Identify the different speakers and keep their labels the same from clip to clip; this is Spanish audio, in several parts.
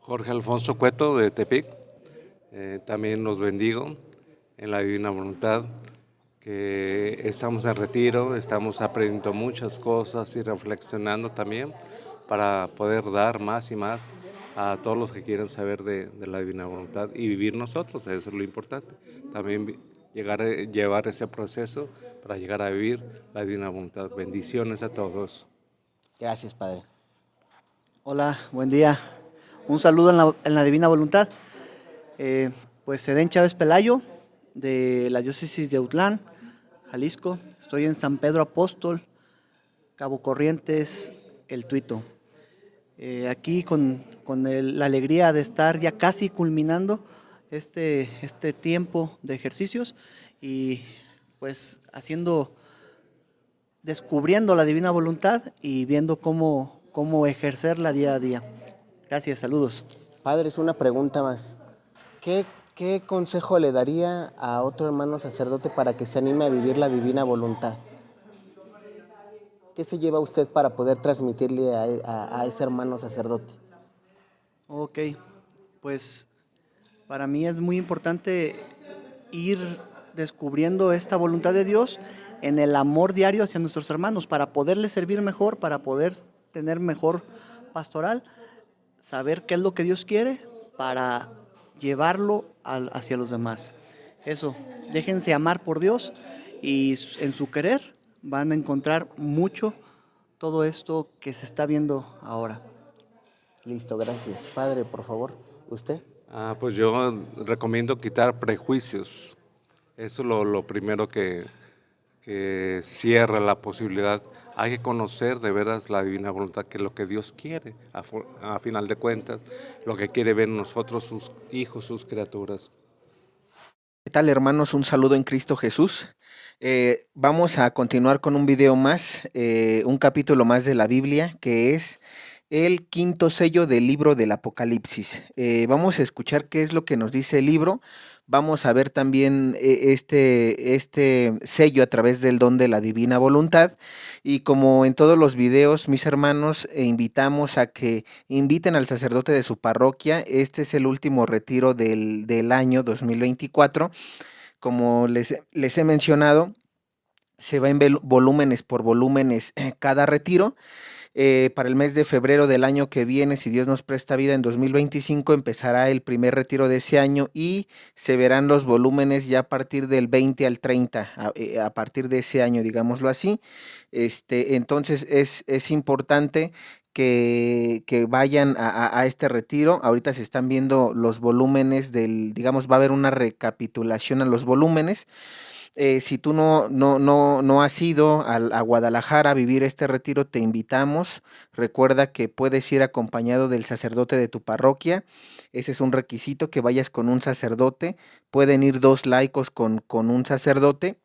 Speaker 1: Jorge Alfonso Cueto de Tepic. También los bendigo en la divina voluntad, que estamos en retiro, estamos aprendiendo muchas cosas y reflexionando también para poder dar más y más a todos los que quieren saber de la divina voluntad y vivir nosotros, eso es lo importante. También llevar ese proceso para llegar a vivir la divina voluntad. Bendiciones a todos.
Speaker 2: Gracias, Padre.
Speaker 3: Hola, buen día. Un saludo en la Divina Voluntad. Pues Edén Chávez Pelayo, de la diócesis de Autlán, Jalisco. Estoy en San Pedro Apóstol, Cabo Corrientes, El Tuito. Aquí con la alegría de estar ya casi culminando este tiempo de ejercicios y pues descubriendo la Divina Voluntad y viendo cómo ejercerla día a día. Gracias, saludos.
Speaker 2: Padre, es una pregunta más. ¿Qué consejo le daría a otro hermano sacerdote para que se anime a vivir la divina voluntad? ¿Qué se lleva usted para poder transmitirle a ese hermano sacerdote?
Speaker 3: Ok, pues para mí es muy importante ir descubriendo esta voluntad de Dios en el amor diario hacia nuestros hermanos, para poderles servir mejor, para poder tener mejor pastoral, saber qué es lo que Dios quiere para llevarlo hacia los demás. Eso, déjense amar por Dios y en su querer van a encontrar mucho todo esto que se está viendo ahora.
Speaker 2: Listo, gracias. Padre, por favor, ¿usted?
Speaker 1: Pues yo recomiendo quitar prejuicios. Eso es lo primero que cierra la posibilidad. Hay que conocer de veras la divina voluntad, que es lo que Dios quiere, a final de cuentas, lo que quiere ver en nosotros, sus hijos, sus criaturas.
Speaker 4: ¿Qué tal, hermanos? Un saludo en Cristo Jesús. Vamos a continuar con un video más, un capítulo más de la Biblia, que es el quinto sello del libro del Apocalipsis. Vamos a escuchar qué es lo que nos dice el libro. Vamos a ver también este sello a través del don de la divina voluntad. Y como en todos los videos, mis hermanos, invitamos a que inviten al sacerdote de su parroquia. Este es el último retiro del año 2024. Como les he mencionado, se va en volúmenes por volúmenes cada retiro. Para el mes de febrero del año que viene, si Dios nos presta vida, en 2025 empezará el primer retiro de ese año y se verán los volúmenes ya a partir del 20 al 30, a partir de ese año, digámoslo así. Entonces es importante que vayan a este retiro. Ahorita se están viendo los volúmenes digamos, va a haber una recapitulación a los volúmenes. Si tú no has ido a Guadalajara a vivir este retiro, te invitamos. Recuerda que puedes ir acompañado del sacerdote de tu parroquia. Ese es un requisito, que vayas con un sacerdote. Pueden ir 2 laicos con un sacerdote.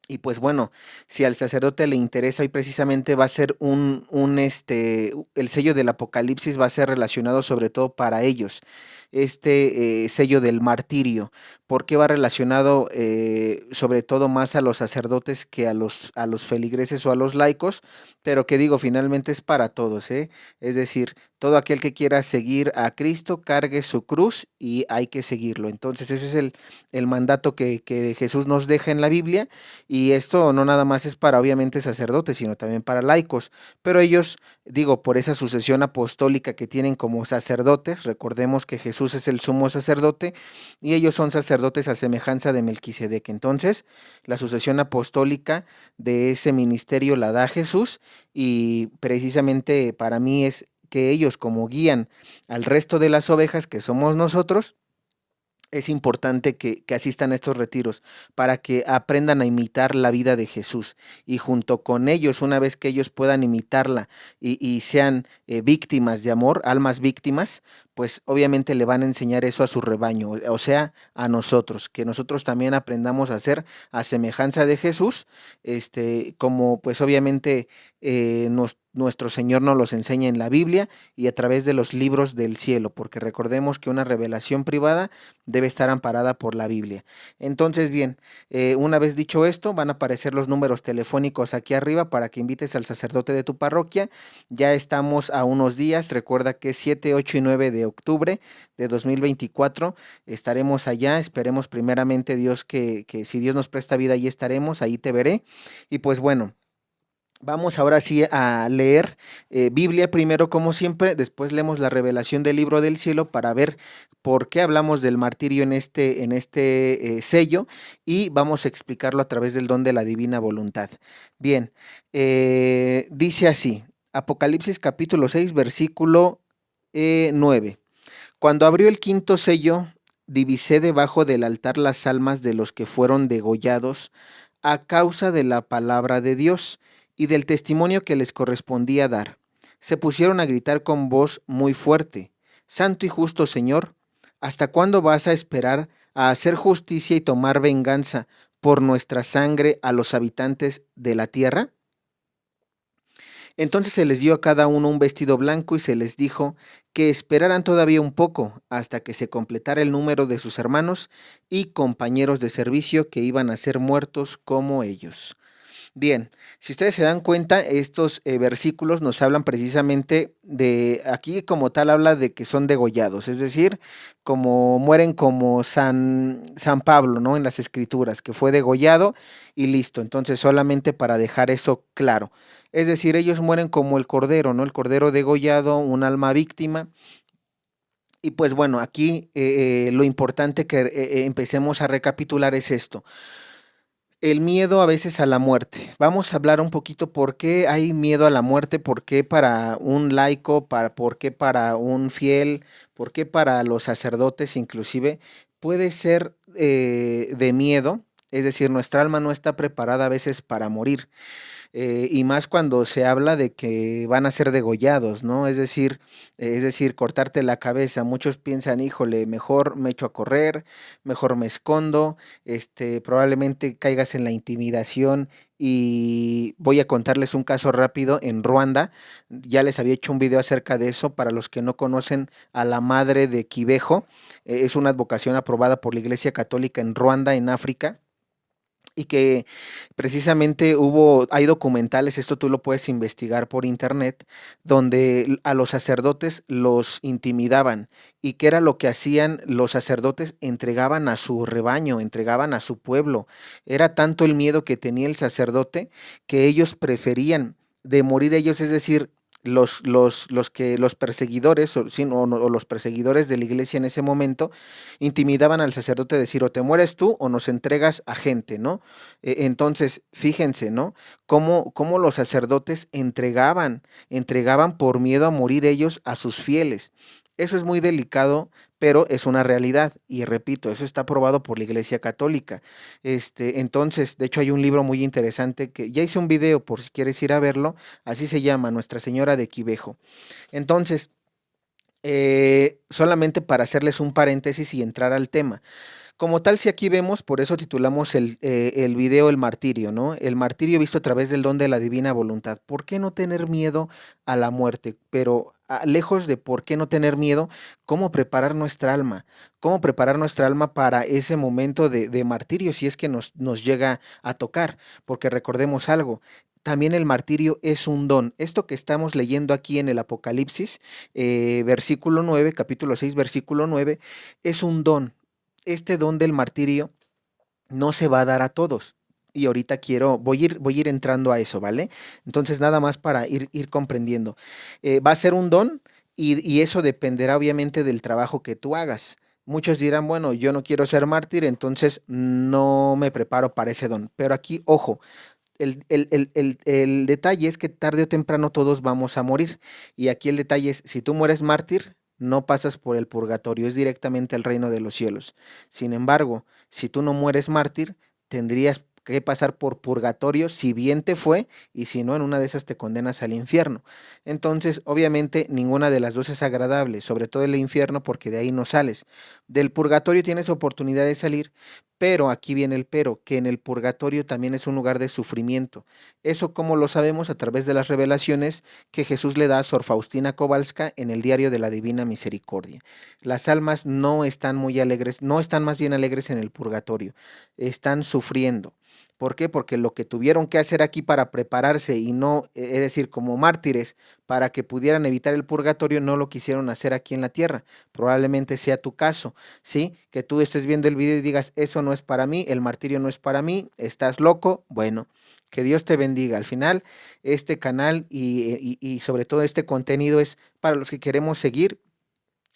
Speaker 4: Y pues bueno, si al sacerdote le interesa, hoy precisamente va a ser el sello del Apocalipsis va a ser relacionado sobre todo para ellos, sello del martirio. ¿Por qué va relacionado sobre todo más a los sacerdotes que a los feligreses o a los laicos? Pero que digo, finalmente es para todos, ¿eh? Es decir, todo aquel que quiera seguir a Cristo, cargue su cruz y hay que seguirlo. Entonces ese es el mandato que Jesús nos deja en la Biblia. Y esto no nada más es para obviamente sacerdotes, sino también para laicos. Pero ellos, digo, por esa sucesión apostólica que tienen como sacerdotes, recordemos que Jesús es el sumo sacerdote y ellos son sacerdotes a semejanza de Melquisedec. Entonces, la sucesión apostólica de ese ministerio la da Jesús y precisamente para mí es que ellos, como guían al resto de las ovejas que somos nosotros, es importante que asistan a estos retiros para que aprendan a imitar la vida de Jesús y junto con ellos, una vez que ellos puedan imitarla y sean víctimas de amor, almas víctimas, pues obviamente le van a enseñar eso a su rebaño, o sea, a nosotros, que nosotros también aprendamos a ser a semejanza de Jesús, como pues obviamente nuestro Señor nos los enseña en la Biblia y a través de los libros del cielo, porque recordemos que una revelación privada debe estar amparada por la Biblia. Entonces, bien, una vez dicho esto, van a aparecer los números telefónicos aquí arriba para que invites al sacerdote de tu parroquia. Ya estamos a unos días, recuerda que es 7, 8 y 9 de octubre de 2024. Estaremos allá, esperemos primeramente Dios que si Dios nos presta vida, ahí estaremos, ahí te veré. Y pues bueno. Vamos ahora sí a leer Biblia primero como siempre, después leemos la revelación del libro del cielo para ver por qué hablamos del martirio en este sello y vamos a explicarlo a través del don de la divina voluntad. Bien, dice así, Apocalipsis capítulo 6, versículo 9. Cuando abrió el quinto sello, divisé debajo del altar las almas de los que fueron degollados a causa de la palabra de Dios y del testimonio que les correspondía dar. Se pusieron a gritar con voz muy fuerte, Santo y justo Señor, ¿hasta cuándo vas a esperar a hacer justicia y tomar venganza por nuestra sangre a los habitantes de la tierra? Entonces se les dio a cada uno un vestido blanco y se les dijo que esperaran todavía un poco hasta que se completara el número de sus hermanos y compañeros de servicio que iban a ser muertos como ellos. Bien, si ustedes se dan cuenta, estos versículos nos hablan precisamente de, aquí como tal habla de que son degollados, es decir, como mueren como San Pablo, ¿no? En las escrituras, que fue degollado y listo, entonces solamente para dejar eso claro. Es decir, ellos mueren como el cordero, ¿no? El cordero degollado, un alma víctima. Y pues bueno, aquí lo importante que empecemos a recapitular es esto. El miedo a veces a la muerte. Vamos a hablar un poquito por qué hay miedo a la muerte, por qué para un laico, por qué para un fiel, por qué para los sacerdotes inclusive puede ser de miedo. Es decir, nuestra alma no está preparada a veces para morir. Y más cuando se habla de que van a ser degollados, ¿no? Es decir, cortarte la cabeza. Muchos piensan, híjole, mejor me echo a correr, mejor me escondo, probablemente caigas en la intimidación. Y voy a contarles un caso rápido en Ruanda. Ya les había hecho un video acerca de eso. Para los que no conocen a la madre de Quivejo, es una advocación aprobada por la Iglesia Católica en Ruanda, en África, y que precisamente hay documentales, esto tú lo puedes investigar por internet, donde a los sacerdotes los intimidaban. ¿Y qué era lo que hacían los sacerdotes? Entregaban a su rebaño, entregaban a su pueblo. Era tanto el miedo que tenía el sacerdote que ellos preferían de morir ellos, es decir, los perseguidores o los perseguidores de la iglesia en ese momento intimidaban al sacerdote a decir o te mueres tú o nos entregas a gente, ¿no? Entonces, fíjense, ¿no? Cómo los sacerdotes entregaban por miedo a morir ellos a sus fieles. Eso es muy delicado, pero es una realidad. Y repito, eso está aprobado por la Iglesia Católica. Entonces, de hecho, hay un libro muy interesante que ya hice un video por si quieres ir a verlo. Así se llama, Nuestra Señora de Quivejo. Entonces, solamente para hacerles un paréntesis y entrar al tema. Como tal, si aquí vemos, por eso titulamos el video El martirio, ¿no? El martirio visto a través del don de la divina voluntad. ¿Por qué no tener miedo a la muerte? Pero lejos de por qué no tener miedo, ¿cómo preparar nuestra alma? ¿Cómo preparar nuestra alma para ese momento de martirio si es que nos llega a tocar? Porque recordemos algo. También el martirio es un don. Esto que estamos leyendo aquí en el Apocalipsis, versículo 9, capítulo 6, versículo 9, es un don. Este don del martirio no se va a dar a todos. Y ahorita voy a ir entrando a eso, ¿vale? Entonces, nada más para ir comprendiendo. Va a ser un don y eso dependerá obviamente del trabajo que tú hagas. Muchos dirán, bueno, yo no quiero ser mártir, entonces no me preparo para ese don. Pero aquí, ojo, el detalle es que tarde o temprano todos vamos a morir. Y aquí el detalle es, si tú mueres mártir, no pasas por el purgatorio, es directamente al reino de los cielos. Sin embargo, si tú no mueres mártir, tendrías que pasar por purgatorio, si bien te fue, y si no, en una de esas te condenas al infierno. Entonces, obviamente, ninguna de las dos es agradable, sobre todo el infierno, porque de ahí no sales. Del purgatorio tienes oportunidad de salir, pero aquí viene el pero, que en el purgatorio también es un lugar de sufrimiento. Eso como lo sabemos a través de las revelaciones que Jesús le da a Sor Faustina Kowalska en el Diario de la Divina Misericordia. Las almas no están muy alegres, no están más bien alegres en el purgatorio, están sufriendo. ¿Por qué? Porque lo que tuvieron que hacer aquí para prepararse y no, es decir, como mártires, para que pudieran evitar el purgatorio, no lo quisieron hacer aquí en la tierra. Probablemente sea tu caso, ¿sí? Que tú estés viendo el video y digas, eso no es para mí, el martirio no es para mí, estás loco. Bueno, que Dios te bendiga. Al final, este canal y sobre todo este contenido es para los que queremos seguir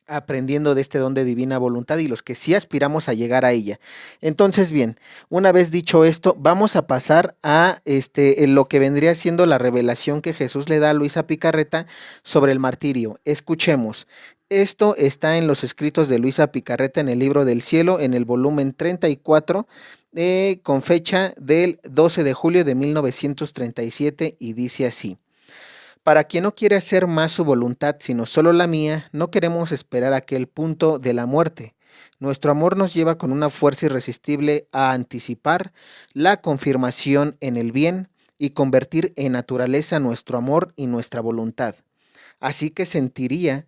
Speaker 4: aprendiendo de este don de divina voluntad y los que sí aspiramos a llegar a ella. Entonces, bien, una vez dicho esto, vamos a pasar a en lo que vendría siendo la revelación que Jesús le da a Luisa Picarreta sobre el martirio. Escuchemos. Esto está en los escritos de Luisa Picarreta en el Libro del Cielo, en el volumen 34, con fecha del 12 de julio de 1937, y dice así: para quien no quiere hacer más su voluntad, sino solo la mía, no queremos esperar a aquel punto de la muerte. Nuestro amor nos lleva con una fuerza irresistible a anticipar la confirmación en el bien y convertir en naturaleza nuestro amor y nuestra voluntad. Así que sentirá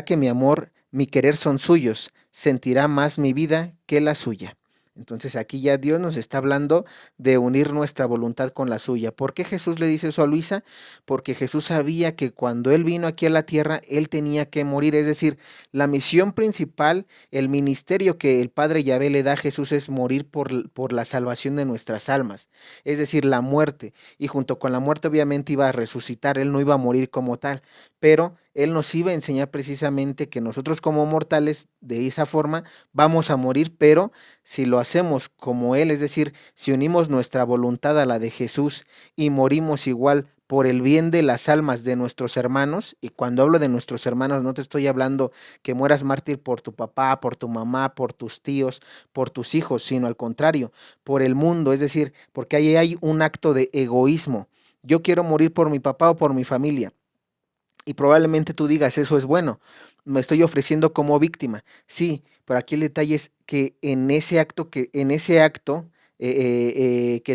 Speaker 4: que mi amor, mi querer son suyos, sentirá más mi vida que la suya. Entonces aquí ya Dios nos está hablando de unir nuestra voluntad con la suya. ¿Por qué Jesús le dice eso a Luisa? Porque Jesús sabía que cuando Él vino aquí a la tierra, Él tenía que morir. Es decir, la misión principal, el ministerio que el Padre Yahvé le da a Jesús es morir por la salvación de nuestras almas. Es decir, la muerte. Y junto con la muerte obviamente iba a resucitar. Él no iba a morir como tal, pero Él nos iba a enseñar precisamente que nosotros como mortales de esa forma vamos a morir, pero si lo hacemos como Él, es decir, si unimos nuestra voluntad a la de Jesús y morimos igual por el bien de las almas de nuestros hermanos, y cuando hablo de nuestros hermanos no te estoy hablando que mueras mártir por tu papá, por tu mamá, por tus tíos, por tus hijos, sino al contrario, por el mundo, es decir, porque ahí hay un acto de egoísmo. Yo quiero morir por mi papá o por mi familia. Y probablemente tú digas, eso es bueno, me estoy ofreciendo como víctima. Sí, pero aquí el detalle es que en ese acto que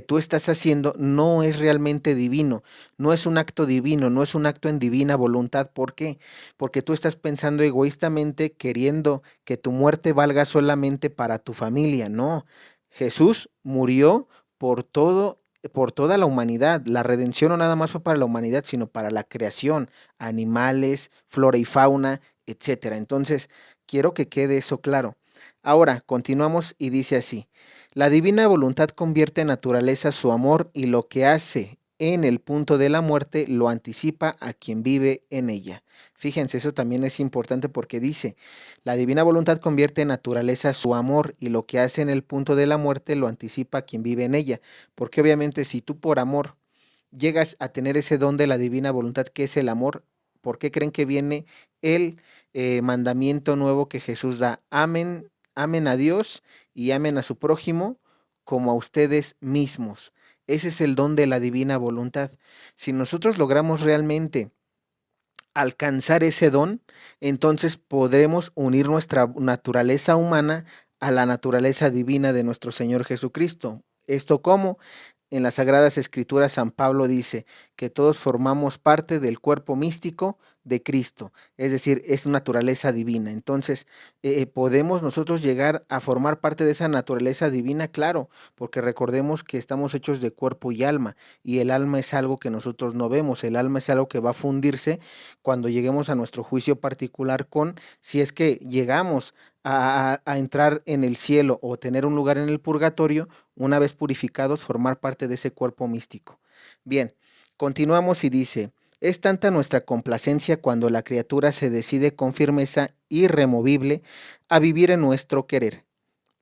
Speaker 4: tú estás haciendo no es realmente divino, no es un acto divino, no es un acto en divina voluntad. ¿Por qué? Porque tú estás pensando egoístamente, queriendo que tu muerte valga solamente para tu familia. No, Jesús murió por todo, por toda la humanidad. La redención no nada más fue para la humanidad, sino para la creación, animales, flora y fauna, etcétera. Entonces, quiero que quede eso claro. Ahora, continuamos y dice así: la divina voluntad convierte en naturaleza su amor y lo que hace en el punto de la muerte lo anticipa a quien vive en ella. Fíjense, eso también es importante porque dice, la divina voluntad convierte en naturaleza su amor y lo que hace en el punto de la muerte lo anticipa a quien vive en ella. Porque obviamente si tú por amor llegas a tener ese don de la divina voluntad que es el amor, ¿por qué creen que viene el mandamiento nuevo que Jesús da? Amen, amen a Dios y amen a su prójimo como a ustedes mismos. Ese es el don de la divina voluntad. Si nosotros logramos realmente alcanzar ese don, entonces podremos unir nuestra naturaleza humana a la naturaleza divina de nuestro Señor Jesucristo. ¿Esto cómo? En las Sagradas Escrituras San Pablo dice que todos formamos parte del cuerpo místico de Cristo, es decir, es naturaleza divina. Entonces, ¿podemos nosotros llegar a formar parte de esa naturaleza divina? Claro, porque recordemos que estamos hechos de cuerpo y alma, y el alma es algo que nosotros no vemos, el alma es algo que va a fundirse cuando lleguemos a nuestro juicio particular con, si es que llegamos a entrar en el cielo o tener un lugar en el purgatorio, una vez purificados, formar parte de ese cuerpo místico. Bien, continuamos y dice, es tanta nuestra complacencia cuando la criatura se decide con firmeza irremovible a vivir en nuestro querer,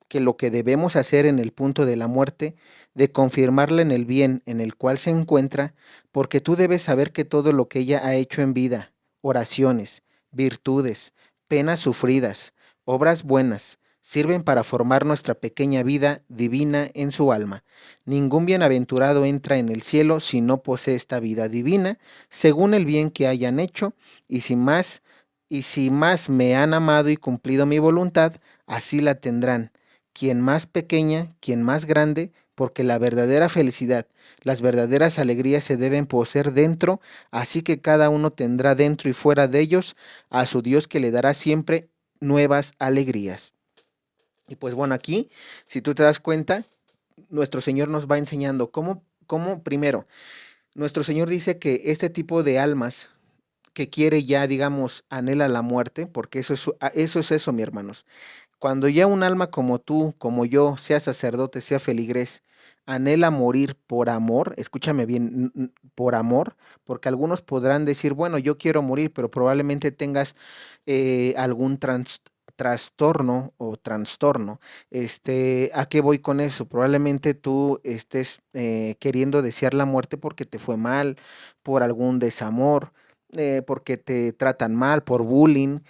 Speaker 4: que lo que debemos hacer en el punto de la muerte, de confirmarla en el bien en el cual se encuentra, porque tú debes saber que todo lo que ella ha hecho en vida, oraciones, virtudes, penas sufridas, obras buenas, sirven para formar nuestra pequeña vida divina en su alma. Ningún bienaventurado entra en el cielo si no posee esta vida divina, según el bien que hayan hecho, y si más me han amado y cumplido mi voluntad, así la tendrán, quien más pequeña, quien más grande, porque la verdadera felicidad, las verdaderas alegrías se deben poseer dentro, así que cada uno tendrá dentro y fuera de ellos a su Dios que le dará siempre nuevas alegrías. Y pues bueno, aquí, si tú te das cuenta, nuestro Señor nos va enseñando cómo primero, nuestro Señor dice que este tipo de almas que quiere ya, digamos, anhela la muerte, porque eso es eso, mi hermanos. Cuando ya un alma como tú, como yo, sea sacerdote, sea feligrés, anhela morir por amor, escúchame bien, por amor, porque algunos podrán decir, bueno, yo quiero morir, pero probablemente tengas algún trastorno o trastorno. ¿A qué voy con eso? Probablemente tú estés queriendo desear la muerte porque te fue mal, por algún desamor, porque te tratan mal, por bullying,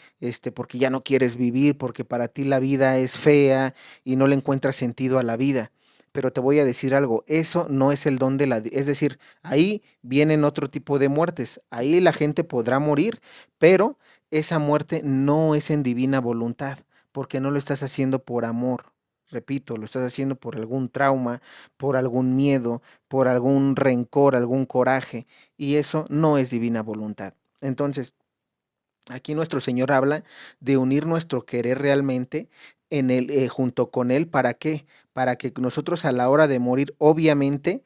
Speaker 4: porque ya no quieres vivir, porque para ti la vida es fea y no le encuentras sentido a la vida. Pero te voy a decir algo, eso no es el don de es decir, ahí vienen otro tipo de muertes, ahí la gente podrá morir, pero esa muerte no es en divina voluntad, porque no lo estás haciendo por amor. Repito, lo estás haciendo por algún trauma, por algún miedo, por algún rencor, algún coraje, y eso no es divina voluntad. Entonces, aquí nuestro Señor habla de unir nuestro querer realmente junto con Él. ¿Para qué? Para que nosotros a la hora de morir, obviamente,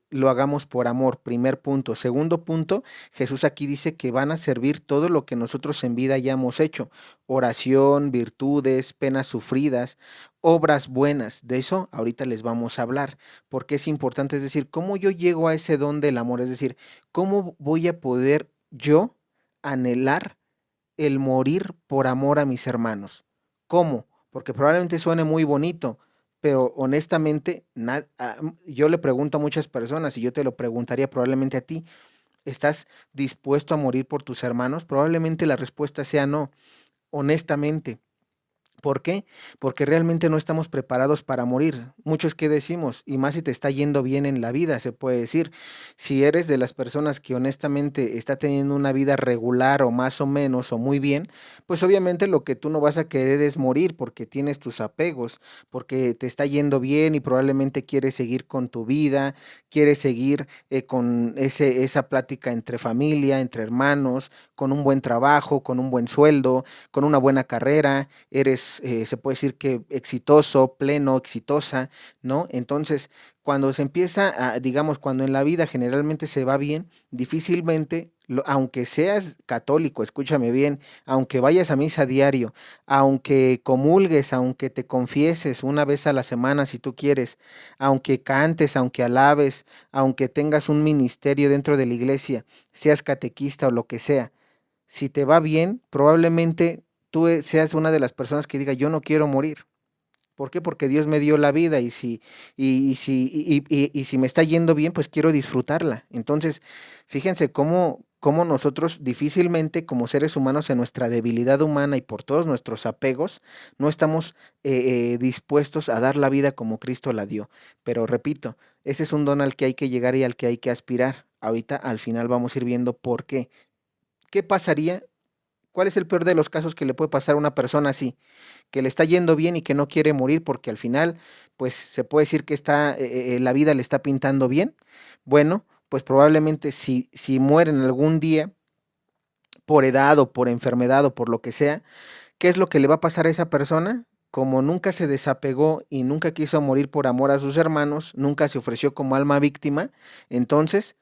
Speaker 4: lo hagamos por amor. Primer punto. Segundo punto, Jesús aquí dice que van a servir todo lo que nosotros en vida ya hemos hecho. Oración, virtudes, penas sufridas, obras buenas. De eso ahorita les vamos a hablar. Porque es importante, es decir, ¿cómo yo llego a ese don del amor? Es decir, ¿cómo voy a poder yo anhelar el morir por amor a mis hermanos? ¿Cómo? Porque probablemente suene muy bonito, pero honestamente yo le pregunto a muchas personas y yo te lo preguntaría probablemente a ti, ¿estás dispuesto a morir por tus hermanos? Probablemente la respuesta sea no, honestamente. ¿Por qué? Porque realmente no estamos preparados para morir. Muchos que decimos, y más si te está yendo bien en la vida, se puede decir, si eres de las personas que honestamente está teniendo una vida regular o más o menos o muy bien, pues obviamente lo que tú no vas a querer es morir porque tienes tus apegos, porque te está yendo bien y probablemente quieres seguir con tu vida, quieres seguir con esa plática entre familia, entre hermanos, con un buen trabajo, con un buen sueldo, con una buena carrera, eres, se puede decir que exitoso, pleno, exitosa, ¿no? Entonces, cuando se empieza digamos, cuando en la vida generalmente se va bien, difícilmente, aunque seas católico, escúchame bien, aunque vayas a misa diario, aunque comulgues, aunque te confieses una vez a la semana si tú quieres, aunque cantes, aunque alabes, aunque tengas un ministerio dentro de la iglesia, seas catequista o lo que sea, si te va bien, probablemente tú seas una de las personas que diga, yo no quiero morir. ¿Por qué? Porque Dios me dio la vida y si me está yendo bien, pues quiero disfrutarla. Entonces, fíjense cómo nosotros difícilmente como seres humanos en nuestra debilidad humana y por todos nuestros apegos, no estamos dispuestos a dar la vida como Cristo la dio. Pero repito, ese es un don al que hay que llegar y al que hay que aspirar. Ahorita al final vamos a ir viendo por qué. ¿Qué pasaría? ¿Cuál es el peor de los casos que le puede pasar a una persona así? Que le está yendo bien y que no quiere morir porque al final, pues se puede decir que la vida le está pintando bien. Bueno, pues probablemente si mueren algún día por edad o por enfermedad o por lo que sea, ¿qué es lo que le va a pasar a esa persona? Como nunca se desapegó y nunca quiso morir por amor a sus hermanos, nunca se ofreció como alma víctima, entonces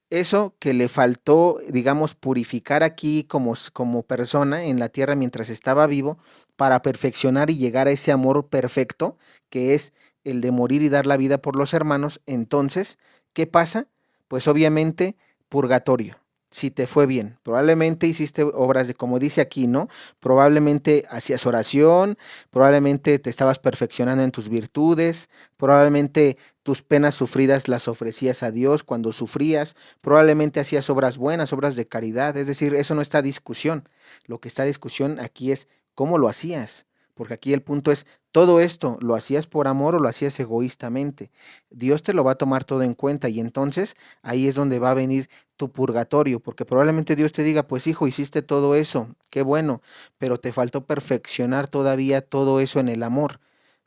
Speaker 4: eso que le faltó, digamos, purificar aquí como persona en la tierra mientras estaba vivo, para perfeccionar y llegar a ese amor perfecto, que es el de morir y dar la vida por los hermanos, entonces, ¿qué pasa? Pues obviamente, purgatorio. Si te fue bien, probablemente hiciste obras de, como dice aquí, ¿no? Probablemente hacías oración, probablemente te estabas perfeccionando en tus virtudes, probablemente tus penas sufridas las ofrecías a Dios cuando sufrías, probablemente hacías obras buenas, obras de caridad, es decir, eso no está discusión. Lo que está discusión aquí es cómo lo hacías, porque aquí el punto es, todo esto, ¿lo hacías por amor o lo hacías egoístamente? Dios te lo va a tomar todo en cuenta y entonces ahí es donde va a venir tu purgatorio, porque probablemente Dios te diga, pues hijo, hiciste todo eso, qué bueno, pero te faltó perfeccionar todavía todo eso en el amor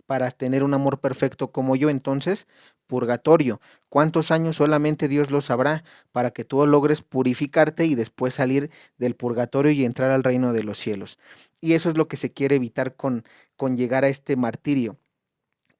Speaker 4: para tener un amor perfecto como yo. Entonces, purgatorio. ¿Cuántos años? Solamente Dios lo sabrá, para que tú logres purificarte y después salir del purgatorio y entrar al reino de los cielos. Y eso es lo que se quiere evitar con llegar a este martirio.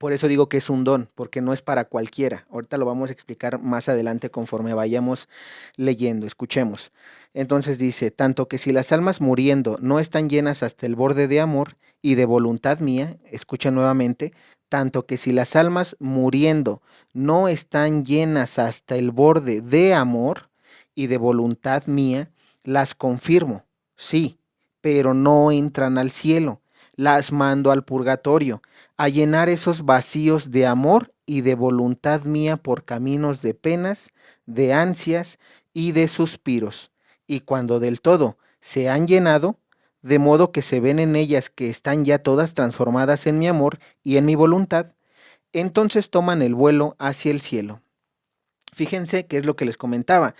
Speaker 4: Por eso digo que es un don, porque no es para cualquiera. Ahorita lo vamos a explicar más adelante conforme vayamos leyendo. Escuchemos. Entonces dice, tanto que si las almas muriendo no están llenas hasta el borde de amor y de voluntad mía, escucha nuevamente, tanto que si las almas muriendo no están llenas hasta el borde de amor y de voluntad mía, las confirmo, sí, pero no entran al cielo, las mando al purgatorio a llenar esos vacíos de amor y de voluntad mía por caminos de penas, de ansias y de suspiros. Y cuando del todo se han llenado, de modo que se ven en ellas que están ya todas transformadas en mi amor y en mi voluntad, entonces toman el vuelo hacia el cielo. Fíjense qué es lo que les comentaba.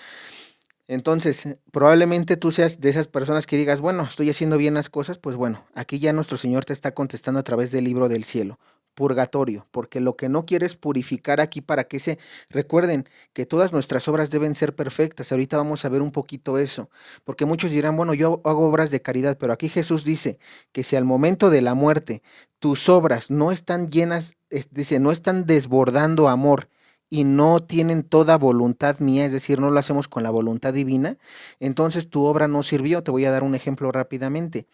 Speaker 4: Entonces, probablemente tú seas de esas personas que digas, bueno, estoy haciendo bien las cosas, pues bueno, aquí ya nuestro Señor te está contestando a través del libro del cielo, purgatorio, porque lo que no quiere es purificar aquí para que recuerden que todas nuestras obras deben ser perfectas. Ahorita vamos a ver un poquito eso, porque muchos dirán, bueno, yo hago obras de caridad, pero aquí Jesús dice que si al momento de la muerte tus obras no están llenas, dice, no están desbordando amor y no tienen toda voluntad mía, es decir, no lo hacemos con la voluntad divina, entonces tu obra no sirvió. Te voy a dar un ejemplo rápidamente.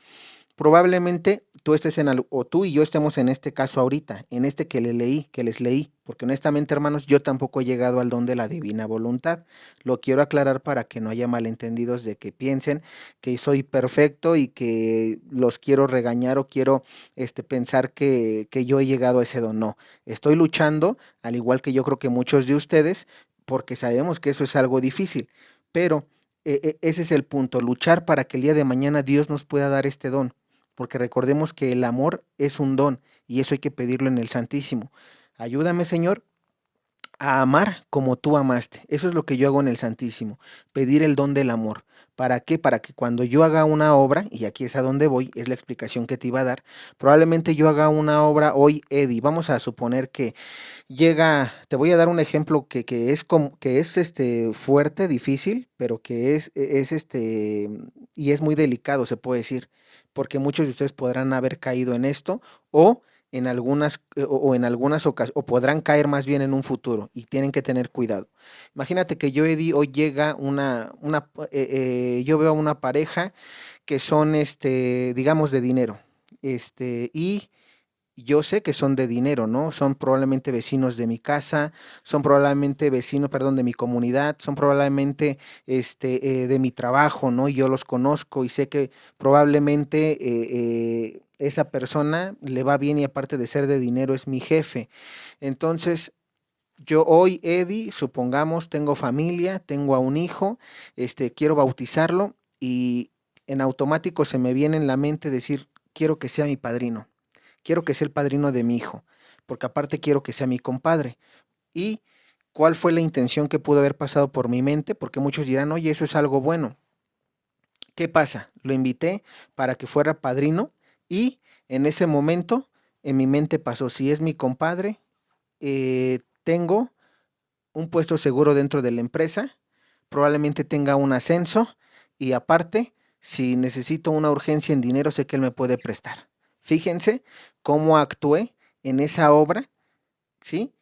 Speaker 4: Probablemente tú estés o tú y yo estemos en este caso ahorita, en este que les leí, porque honestamente, hermanos, yo tampoco he llegado al don de la divina voluntad. Lo quiero aclarar para que no haya malentendidos de que piensen que soy perfecto y que los quiero regañar o quiero pensar que yo he llegado a ese don. No, estoy luchando, al igual que yo creo que muchos de ustedes, porque sabemos que eso es algo difícil, pero ese es el punto, luchar para que el día de mañana Dios nos pueda dar este don, porque recordemos que el amor es un don y eso hay que pedirlo en el Santísimo. Ayúdame, Señor, a amar como tú amaste. Eso es lo que yo hago en el Santísimo, pedir el don del amor. ¿Para qué? Para que cuando yo haga una obra, y aquí es a donde voy, es la explicación que te iba a dar, probablemente yo haga una obra hoy, Eddie, vamos a suponer que llega, te voy a dar un ejemplo que es fuerte, difícil, pero que y es muy delicado, se puede decir, porque muchos de ustedes podrán haber caído en esto o en algunas ocasiones, o podrán caer más bien en un futuro y tienen que tener cuidado. Imagínate que yo, Eddie, hoy llega yo veo a una pareja que son, digamos, de dinero, y yo sé que son de dinero, ¿no? Son probablemente vecinos de mi casa, son probablemente vecinos, perdón, de mi comunidad, son probablemente de mi trabajo, ¿no? Y yo los conozco y sé que probablemente esa persona le va bien y aparte de ser de dinero es mi jefe. Entonces, yo hoy, Eddie, supongamos, tengo familia, tengo a un hijo, quiero bautizarlo y en automático se me viene en la mente decir, quiero que sea mi padrino. Quiero que sea el padrino de mi hijo, porque aparte quiero que sea mi compadre. ¿Y cuál fue la intención que pudo haber pasado por mi mente? Porque muchos dirán, oye, eso es algo bueno. ¿Qué pasa? Lo invité para que fuera padrino y en ese momento en mi mente pasó, si es mi compadre, tengo un puesto seguro dentro de la empresa, probablemente tenga un ascenso y aparte, si necesito una urgencia en dinero, sé que él me puede prestar. Fíjense cómo actué en esa obra, ¿sí?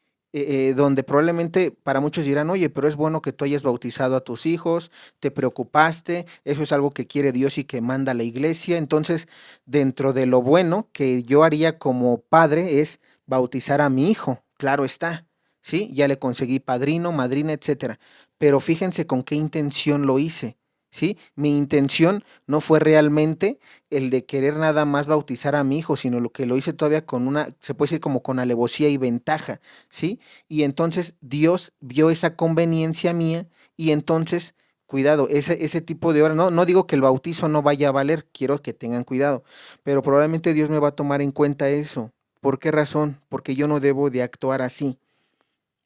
Speaker 4: Donde probablemente para muchos dirán, oye, pero es bueno que tú hayas bautizado a tus hijos, te preocupaste, eso es algo que quiere Dios y que manda la iglesia. Entonces, dentro de lo bueno que yo haría como padre es bautizar a mi hijo, claro está, ¿sí? Ya le conseguí padrino, madrina, etcétera. Pero fíjense con qué intención lo hice, ¿sí? Mi intención no fue realmente el de querer nada más bautizar a mi hijo, sino lo que lo hice todavía con se puede decir como con alevosía y ventaja, ¿sí? Y entonces Dios vio esa conveniencia mía y entonces, cuidado, ese tipo de obra, no digo que el bautizo no vaya a valer, quiero que tengan cuidado, pero probablemente Dios me va a tomar en cuenta eso. ¿Por qué razón? Porque yo no debo de actuar así.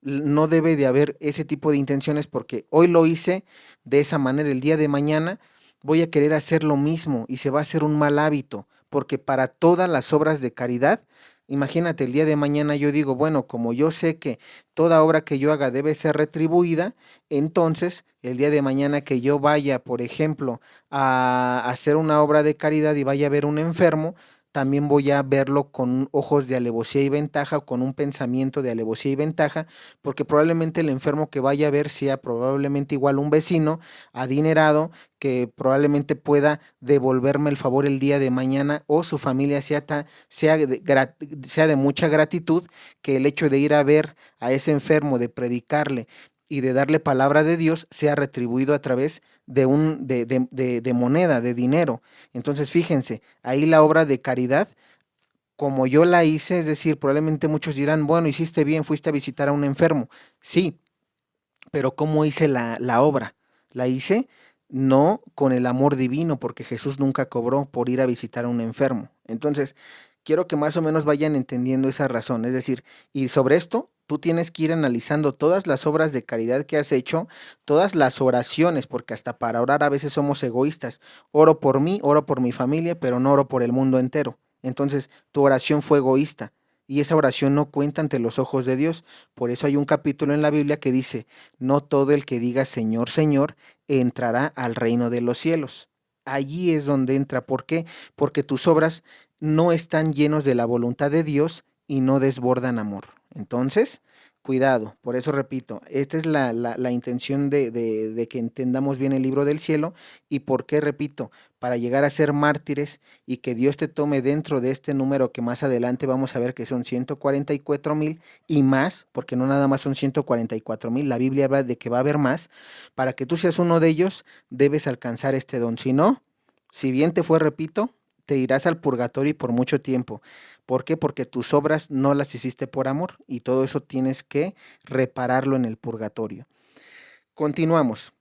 Speaker 4: No debe de haber ese tipo de intenciones porque hoy lo hice de esa manera, el día de mañana voy a querer hacer lo mismo y se va a hacer un mal hábito, porque para todas las obras de caridad, imagínate, el día de mañana yo digo, bueno, como yo sé que toda obra que yo haga debe ser retribuida, entonces el día de mañana que yo vaya, por ejemplo, a hacer una obra de caridad y vaya a ver un enfermo, también voy a verlo con ojos de alevosía y ventaja, o con un pensamiento de alevosía y ventaja, porque probablemente el enfermo que vaya a ver sea probablemente igual un vecino adinerado que probablemente pueda devolverme el favor el día de mañana, o su familia sea de mucha gratitud, que el hecho de ir a ver a ese enfermo, de predicarle y de darle palabra de Dios, sea retribuido a través de moneda, de dinero. Entonces, fíjense, ahí la obra de caridad, como yo la hice, es decir, probablemente muchos dirán, bueno, hiciste bien, fuiste a visitar a un enfermo. Sí, pero ¿cómo hice la obra? La hice no con el amor divino, porque Jesús nunca cobró por ir a visitar a un enfermo. Entonces, quiero que más o menos vayan entendiendo esa razón. Es decir, y sobre esto, tú tienes que ir analizando todas las obras de caridad que has hecho, todas las oraciones, porque hasta para orar a veces somos egoístas. Oro por mí, oro por mi familia, pero no oro por el mundo entero. Entonces, tu oración fue egoísta y esa oración no cuenta ante los ojos de Dios. Por eso hay un capítulo en la Biblia que dice, no todo el que diga Señor, Señor, entrará al reino de los cielos. Allí es donde entra. ¿Por qué? Porque tus obras no están llenos de la voluntad de Dios y no desbordan amor. Entonces, cuidado. Por eso repito, esta es la intención de que entendamos bien el libro del cielo. ¿Y por qué? Repito, para llegar a ser mártires y que Dios te tome dentro de este número que más adelante vamos a ver que son 144,000 y más, porque no nada más son 144,000, la Biblia habla de que va a haber más. Para que tú seas uno de ellos, debes alcanzar este don. Si no, si bien te fue, repito, te irás al purgatorio y por mucho tiempo. ¿Por qué? Porque tus obras no las hiciste por amor y todo eso tienes que repararlo en el purgatorio. Continuamos.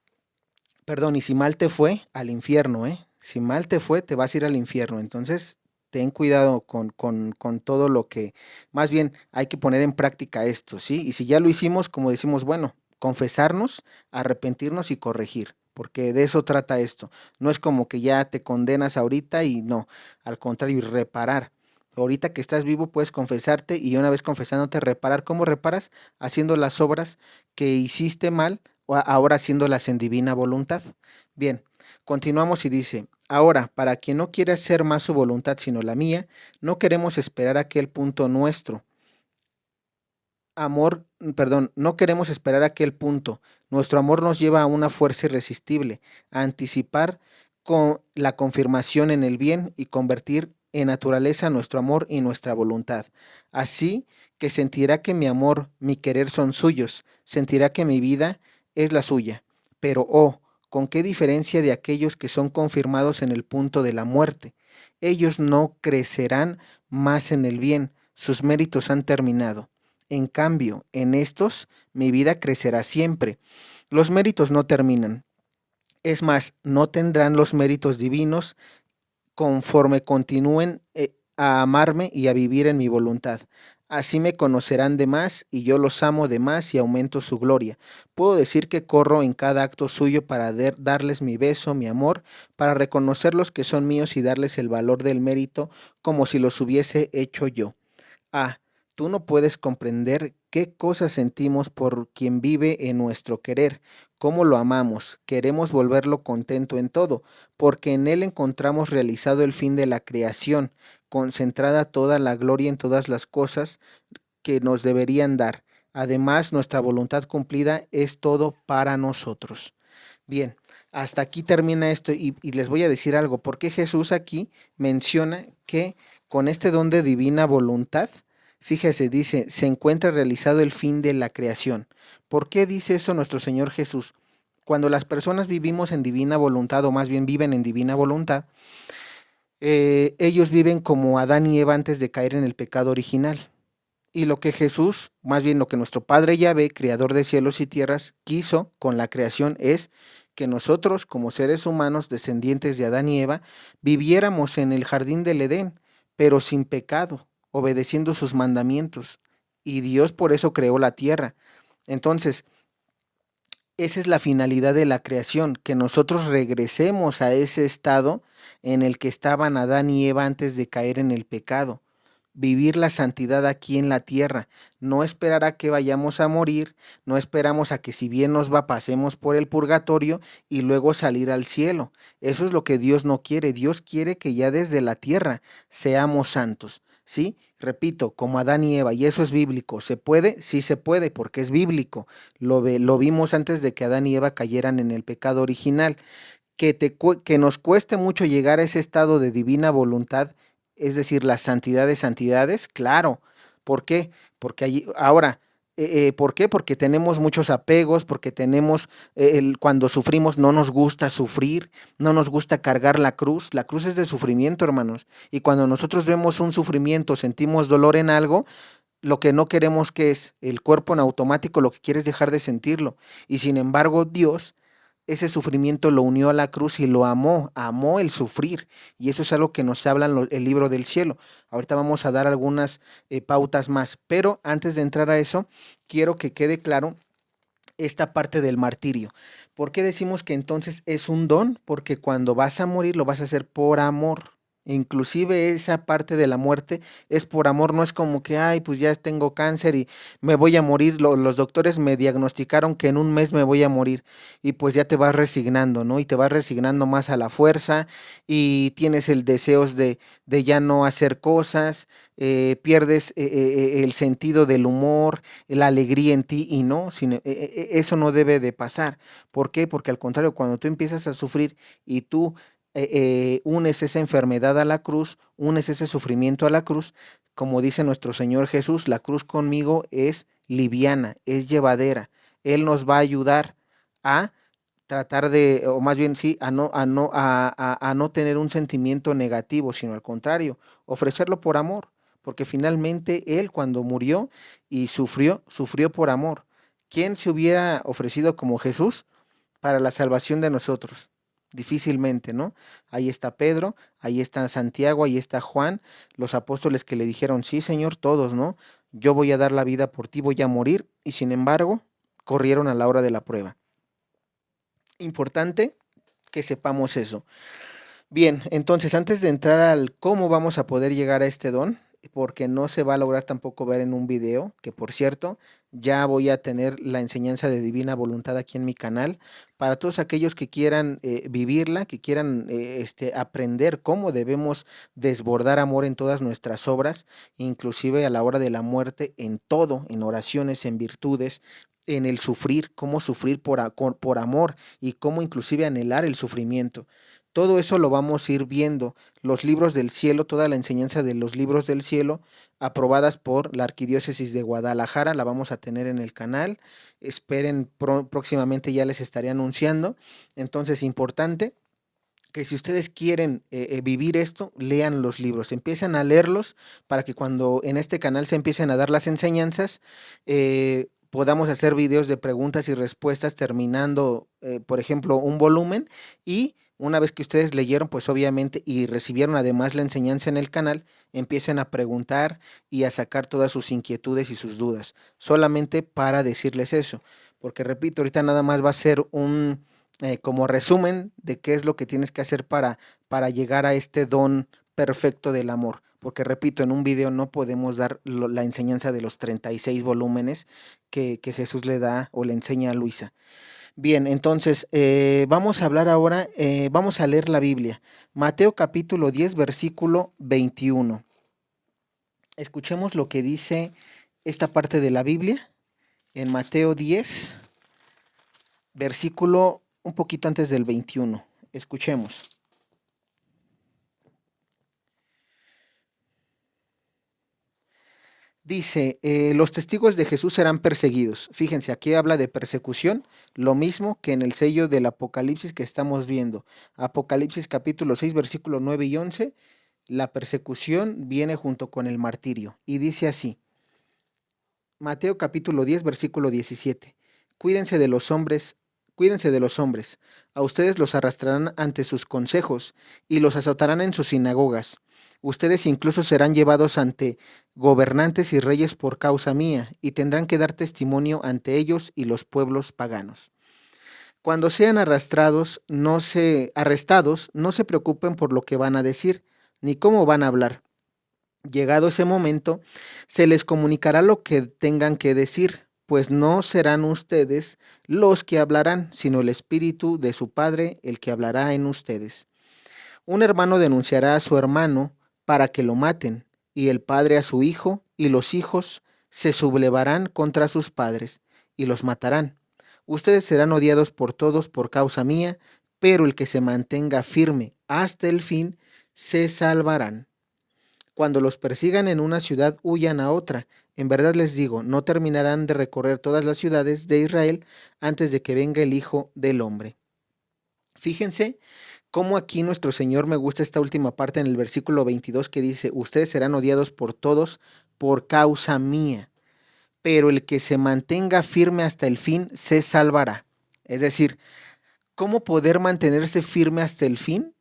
Speaker 4: Perdón, y si mal te fue, al infierno, ¿eh? Si mal te fue, te vas a ir al infierno. Entonces, ten cuidado con todo lo que, más bien, hay que poner en práctica esto, ¿sí? Y si ya lo hicimos, como decimos, bueno, confesarnos, arrepentirnos y corregir, porque de eso trata esto. No es como que ya te condenas ahorita y no, al contrario, y reparar. Ahorita que estás vivo puedes confesarte y una vez confesándote reparar. ¿Cómo reparas? Haciendo las obras que hiciste mal o ahora haciéndolas en divina voluntad. Bien, continuamos y dice, ahora, para quien no quiere hacer más su voluntad sino la mía, no queremos esperar a aquel punto nuestro. No queremos esperar a aquel punto. Nuestro amor nos lleva a una fuerza irresistible, a anticipar con la confirmación en el bien y convertir en naturaleza nuestro amor y nuestra voluntad. Así que sentirá que mi amor, mi querer son suyos, sentirá que mi vida es la suya. Pero, oh, con qué diferencia de aquellos que son confirmados en el punto de la muerte. Ellos no crecerán más en el bien, sus méritos han terminado. En cambio, en estos, mi vida crecerá siempre. Los méritos no terminan. Es más, no tendrán los méritos divinos conforme continúen a amarme y a vivir en mi voluntad. Así me conocerán de más y yo los amo de más y aumento su gloria. Puedo decir que corro en cada acto suyo para darles mi beso, mi amor, para reconocerlos que son míos y darles el valor del mérito como si los hubiese hecho yo. Ah, tú no puedes comprender qué cosas sentimos por quien vive en nuestro querer, cómo lo amamos, queremos volverlo contento en todo, porque en él encontramos realizado el fin de la creación, concentrada toda la gloria en todas las cosas que nos deberían dar. Además, nuestra voluntad cumplida es todo para nosotros. Bien, hasta aquí termina esto y les voy a decir algo, porque Jesús aquí menciona que con este don de divina voluntad, fíjese, dice, se encuentra realizado el fin de la creación. ¿Por qué dice eso nuestro Señor Jesús? Cuando las personas vivimos en divina voluntad, o más bien viven en divina voluntad, ellos viven como Adán y Eva antes de caer en el pecado original. Y lo que Jesús, más bien lo que nuestro Padre Yahvé, creador de cielos y tierras, quiso con la creación es que nosotros, como seres humanos descendientes de Adán y Eva, viviéramos en el jardín del Edén, pero sin pecado, obedeciendo sus mandamientos. Y Dios por eso creó la tierra. Entonces, esa es la finalidad de la creación, que nosotros regresemos a ese estado en el que estaban Adán y Eva antes de caer en el pecado. vivir la santidad aquí en la tierra, no esperar a que vayamos a morir, no esperamos a que si bien nos va pasemos por el purgatorio y luego salir al cielo. Eso es lo que Dios no quiere. Dios quiere que ya desde la tierra seamos santos, ¿sí? Repito, como Adán y Eva, y eso es bíblico. ¿Se puede? Sí se puede, porque es bíblico. Lo vimos antes de que Adán y Eva cayeran en el pecado original. Que nos cueste mucho llegar a ese estado de divina voluntad, es decir, la santidad de santidades, claro. ¿Por qué? Porque allí, ahora, ¿por qué? Porque tenemos muchos apegos, porque tenemos, cuando sufrimos no nos gusta sufrir, no nos gusta cargar la cruz es de sufrimiento, hermanos, y cuando nosotros vemos un sufrimiento, sentimos dolor en algo, lo que no queremos que es el cuerpo en automático, lo que quiere es dejar de sentirlo, y sin embargo Dios ese sufrimiento lo unió a la cruz y lo amó, amó el sufrir. Y eso es algo que nos habla el libro del cielo. Ahorita vamos a dar algunas pautas más, pero antes de entrar a eso, quiero que quede claro esta parte del martirio. ¿Por qué decimos que entonces es un don? Porque cuando vas a morir lo vas a hacer por amor. Inclusive esa parte de la muerte es por amor, no es como que, ay, pues ya tengo cáncer y me voy a morir. Los doctores me diagnosticaron que en un mes me voy a morir y pues ya te vas resignando, ¿no? Y te vas resignando más a la fuerza y tienes el deseo de ya no hacer cosas, pierdes el sentido del humor, la alegría en ti y no, eso no debe de pasar. ¿Por qué? Porque al contrario, cuando tú empiezas a sufrir y tú unes esa enfermedad a la cruz, unes ese sufrimiento a la cruz, como dice nuestro Señor Jesús, la cruz conmigo es liviana, es llevadera. Él nos va a ayudar a tratar de, o más bien sí, a no tener un sentimiento negativo, sino al contrario, ofrecerlo por amor, porque finalmente Él cuando murió y sufrió, sufrió por amor. ¿Quién se hubiera ofrecido como Jesús para la salvación de nosotros? Difícilmente, ¿no? Ahí está Pedro, ahí está Santiago, ahí está Juan, los apóstoles que le dijeron, sí, Señor, todos, ¿no? Yo voy a dar la vida por ti, voy a morir, y sin embargo, corrieron a la hora de la prueba. Importante que sepamos eso. Bien, entonces antes de entrar al cómo vamos a poder llegar a este don, porque no se va a lograr tampoco ver en un video, que por cierto, ya voy a tener la enseñanza de divina voluntad aquí en mi canal, para todos aquellos que quieran vivirla, que quieran aprender cómo debemos desbordar amor en todas nuestras obras, inclusive a la hora de la muerte, en todo, en oraciones, en virtudes, en el sufrir, cómo sufrir por amor y cómo inclusive anhelar el sufrimiento. Todo eso lo vamos a ir viendo. Los libros del cielo, toda la enseñanza de los libros del cielo, aprobadas por la Arquidiócesis de Guadalajara, la vamos a tener en el canal. Esperen, próximamente ya les estaré anunciando. Entonces, importante que si ustedes quieren vivir esto, lean los libros, empiecen a leerlos para que cuando en este canal se empiecen a dar las enseñanzas, podamos hacer videos de preguntas y respuestas terminando, por ejemplo, un volumen y una vez que ustedes leyeron, pues obviamente, y recibieron además la enseñanza en el canal, empiecen a preguntar y a sacar todas sus inquietudes y sus dudas, solamente para decirles eso, porque repito, ahorita nada más va a ser un como resumen de qué es lo que tienes que hacer para llegar a este don perfecto del amor. Porque repito, en un video no podemos dar la enseñanza de los 36 volúmenes que Jesús le da o le enseña a Luisa. Bien, entonces vamos a hablar ahora, vamos a leer la Biblia. Mateo capítulo 10, versículo 21. Escuchemos lo que dice esta parte de la Biblia en Mateo 10, versículo un poquito antes del 21. Escuchemos. Dice, los testigos de Jesús serán perseguidos. Fíjense, aquí habla de persecución, lo mismo que en el sello del Apocalipsis que estamos viendo. Apocalipsis capítulo 6, versículo 9 y 11, la persecución viene junto con el martirio. Y dice así, Mateo capítulo 10, versículo 17, cuídense de los hombres, a ustedes los arrastrarán ante sus consejos y los azotarán en sus sinagogas. Ustedes incluso serán llevados ante gobernantes y reyes por causa mía, y tendrán que dar testimonio ante ellos y los pueblos paganos. Cuando sean arrestados, no se preocupen por lo que van a decir, ni cómo van a hablar, Llegado ese momento, se les comunicará lo que tengan que decir, pues no serán ustedes los que hablarán, sino el Espíritu de su Padre el que hablará en ustedes. Un hermano denunciará a su hermano para que lo maten, y el padre a su hijo, y los hijos se sublevarán contra sus padres, y los matarán. Ustedes serán odiados por todos por causa mía, pero el que se mantenga firme hasta el fin, se salvarán. Cuando los persigan en una ciudad, huyan a otra. En verdad les digo, no terminarán de recorrer todas las ciudades de Israel antes de que venga el Hijo del Hombre. Fíjense cómo aquí nuestro Señor, me gusta esta última parte en el versículo 22 que dice, ustedes serán odiados por todos por causa mía, pero el que se mantenga firme hasta el fin se salvará. Es decir, ¿cómo poder mantenerse firme hasta el fin?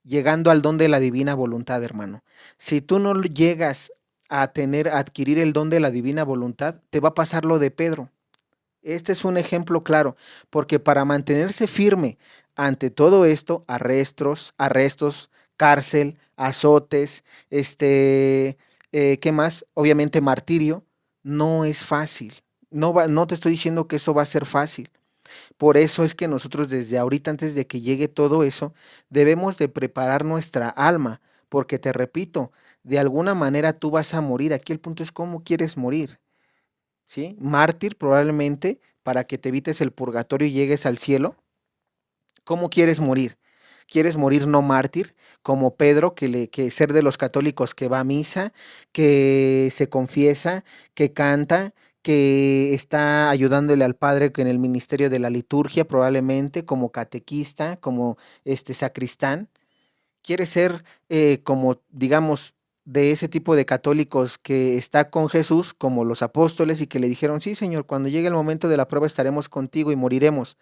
Speaker 4: Llegando al don de la divina voluntad, hermano. Si tú no llegas a adquirir el don de la divina voluntad, te va a pasar lo de Pedro. Este es un ejemplo claro, porque para mantenerse firme ante todo esto, arrestos, cárcel, azotes, ¿qué más? Obviamente martirio, no es fácil. No te estoy diciendo que eso va a ser fácil. Por eso es que nosotros desde ahorita, antes de que llegue todo eso, debemos de preparar nuestra alma, porque te repito, de alguna manera tú vas a morir. Aquí el punto es cómo quieres morir. ¿Sí? Mártir probablemente para que te evites el purgatorio y llegues al cielo. ¿Cómo quieres morir? ¿Quieres morir no mártir? Como Pedro, que ser de los católicos que va a misa, que se confiesa, que canta, que está ayudándole al Padre en el ministerio de la liturgia, probablemente como catequista, como sacristán. ¿Quieres ser como, digamos, de ese tipo de católicos que está con Jesús, como los apóstoles, y que le dijeron, sí, Señor, cuando llegue el momento de la prueba estaremos contigo y moriremos?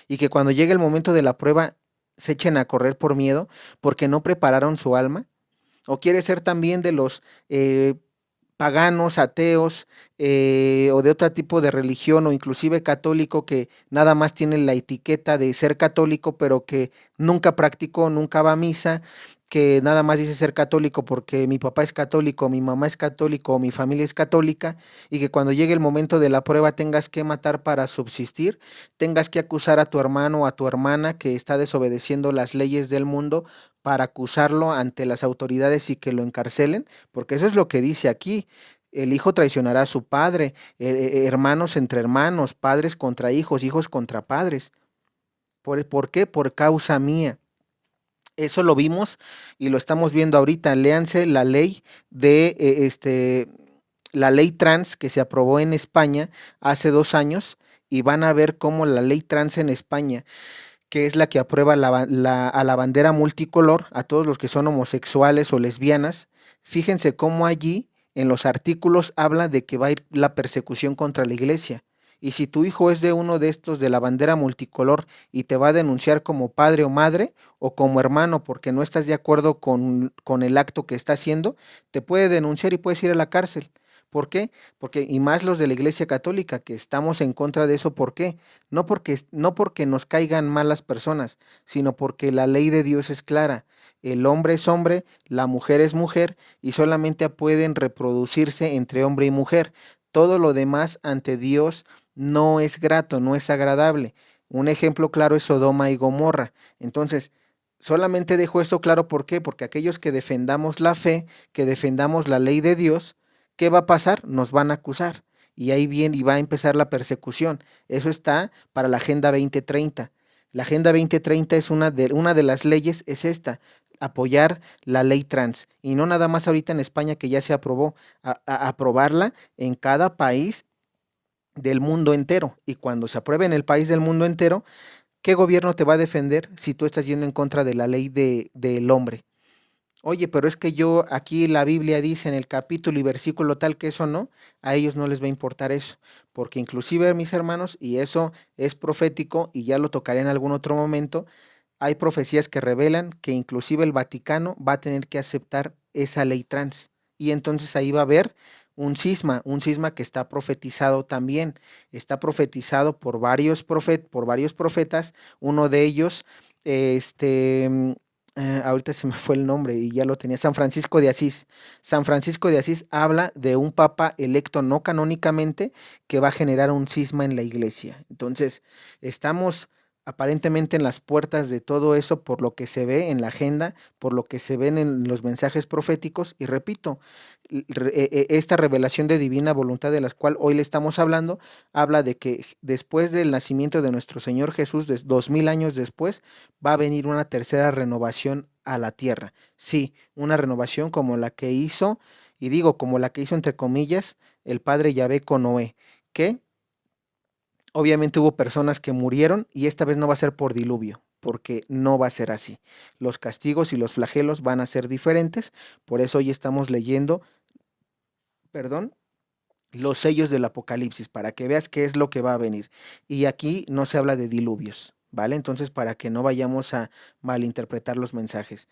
Speaker 4: Y que cuando llegue el momento de la prueba se echen a correr por miedo porque no prepararon su alma. ¿O quieres ser también de los paganos, ateos, o de otro tipo de religión, o inclusive católico, que nada más tiene la etiqueta de ser católico, pero que nunca practicó, nunca va a misa, que nada más dice ser católico porque mi papá es católico, mi mamá es católico, o mi familia es católica, y que cuando llegue el momento de la prueba tengas que matar para subsistir, tengas que acusar a tu hermano o a tu hermana que está desobedeciendo las leyes del mundo para acusarlo ante las autoridades y que lo encarcelen? Porque eso es lo que dice aquí. El hijo traicionará a su padre, hermanos entre hermanos, padres contra hijos, hijos contra padres. ¿Por qué? Por causa mía. Eso lo vimos y lo estamos viendo ahorita. Léanse la ley la ley trans que se aprobó en España hace 2 años, y van a ver cómo la ley trans en España, que es la que aprueba a la bandera multicolor, a todos los que son homosexuales o lesbianas. Fíjense cómo allí en los artículos habla de que va a ir la persecución contra la iglesia. Y si tu hijo es de uno de estos de la bandera multicolor y te va a denunciar como padre o madre o como hermano porque no estás de acuerdo con el acto que está haciendo, te puede denunciar y puedes ir a la cárcel. ¿Por qué? Porque, y más los de la Iglesia Católica, que estamos en contra de eso. ¿Por qué? No porque nos caigan malas personas, sino porque la ley de Dios es clara. El hombre es hombre, la mujer es mujer, y solamente pueden reproducirse entre hombre y mujer. Todo lo demás ante Dios no es grato, no es agradable. Un ejemplo claro es Sodoma y Gomorra. Entonces, solamente dejo esto claro. ¿Por qué? Porque aquellos que defendamos la fe, que defendamos la ley de Dios, ¿qué va a pasar? Nos van a acusar. Y ahí viene y va a empezar la persecución. Eso está para la Agenda 2030. La Agenda 2030 es una de las leyes, es esta, apoyar la ley trans. Y no nada más ahorita en España, que ya se aprobó, a aprobarla en cada país del mundo entero. Y cuando se apruebe en el país del mundo entero, ¿qué gobierno te va a defender si tú estás yendo en contra de la ley del hombre? Oye, pero es que yo aquí la Biblia dice en el capítulo y versículo tal que eso no, a ellos no les va a importar eso, porque inclusive, mis hermanos, y eso es profético y ya lo tocaré en algún otro momento, hay profecías que revelan que inclusive el Vaticano va a tener que aceptar esa ley trans, y entonces ahí va a haber un cisma que está profetizado también, está profetizado por varios profetas, uno de ellos, ahorita se me fue el nombre y ya lo tenía, San Francisco de Asís. San Francisco de Asís habla de un papa electo no canónicamente que va a generar un cisma en la iglesia. Entonces, estamos aparentemente en las puertas de todo eso por lo que se ve en la agenda, por lo que se ven en los mensajes proféticos y repito, esta revelación de divina voluntad de la cual hoy le estamos hablando, habla de que después del nacimiento de nuestro Señor Jesús, 2000 años después, va a venir una tercera renovación a la tierra. Sí, una renovación como la que hizo, y digo como la que hizo entre comillas, el padre Yahvé con Noé, que obviamente hubo personas que murieron y esta vez no va a ser por diluvio, porque no va a ser así. Los castigos y los flagelos van a ser diferentes, por eso hoy estamos leyendo, perdón, los sellos del Apocalipsis, para que veas qué es lo que va a venir. Y aquí no se habla de diluvios, ¿vale? Entonces, para que no vayamos a malinterpretar los mensajes.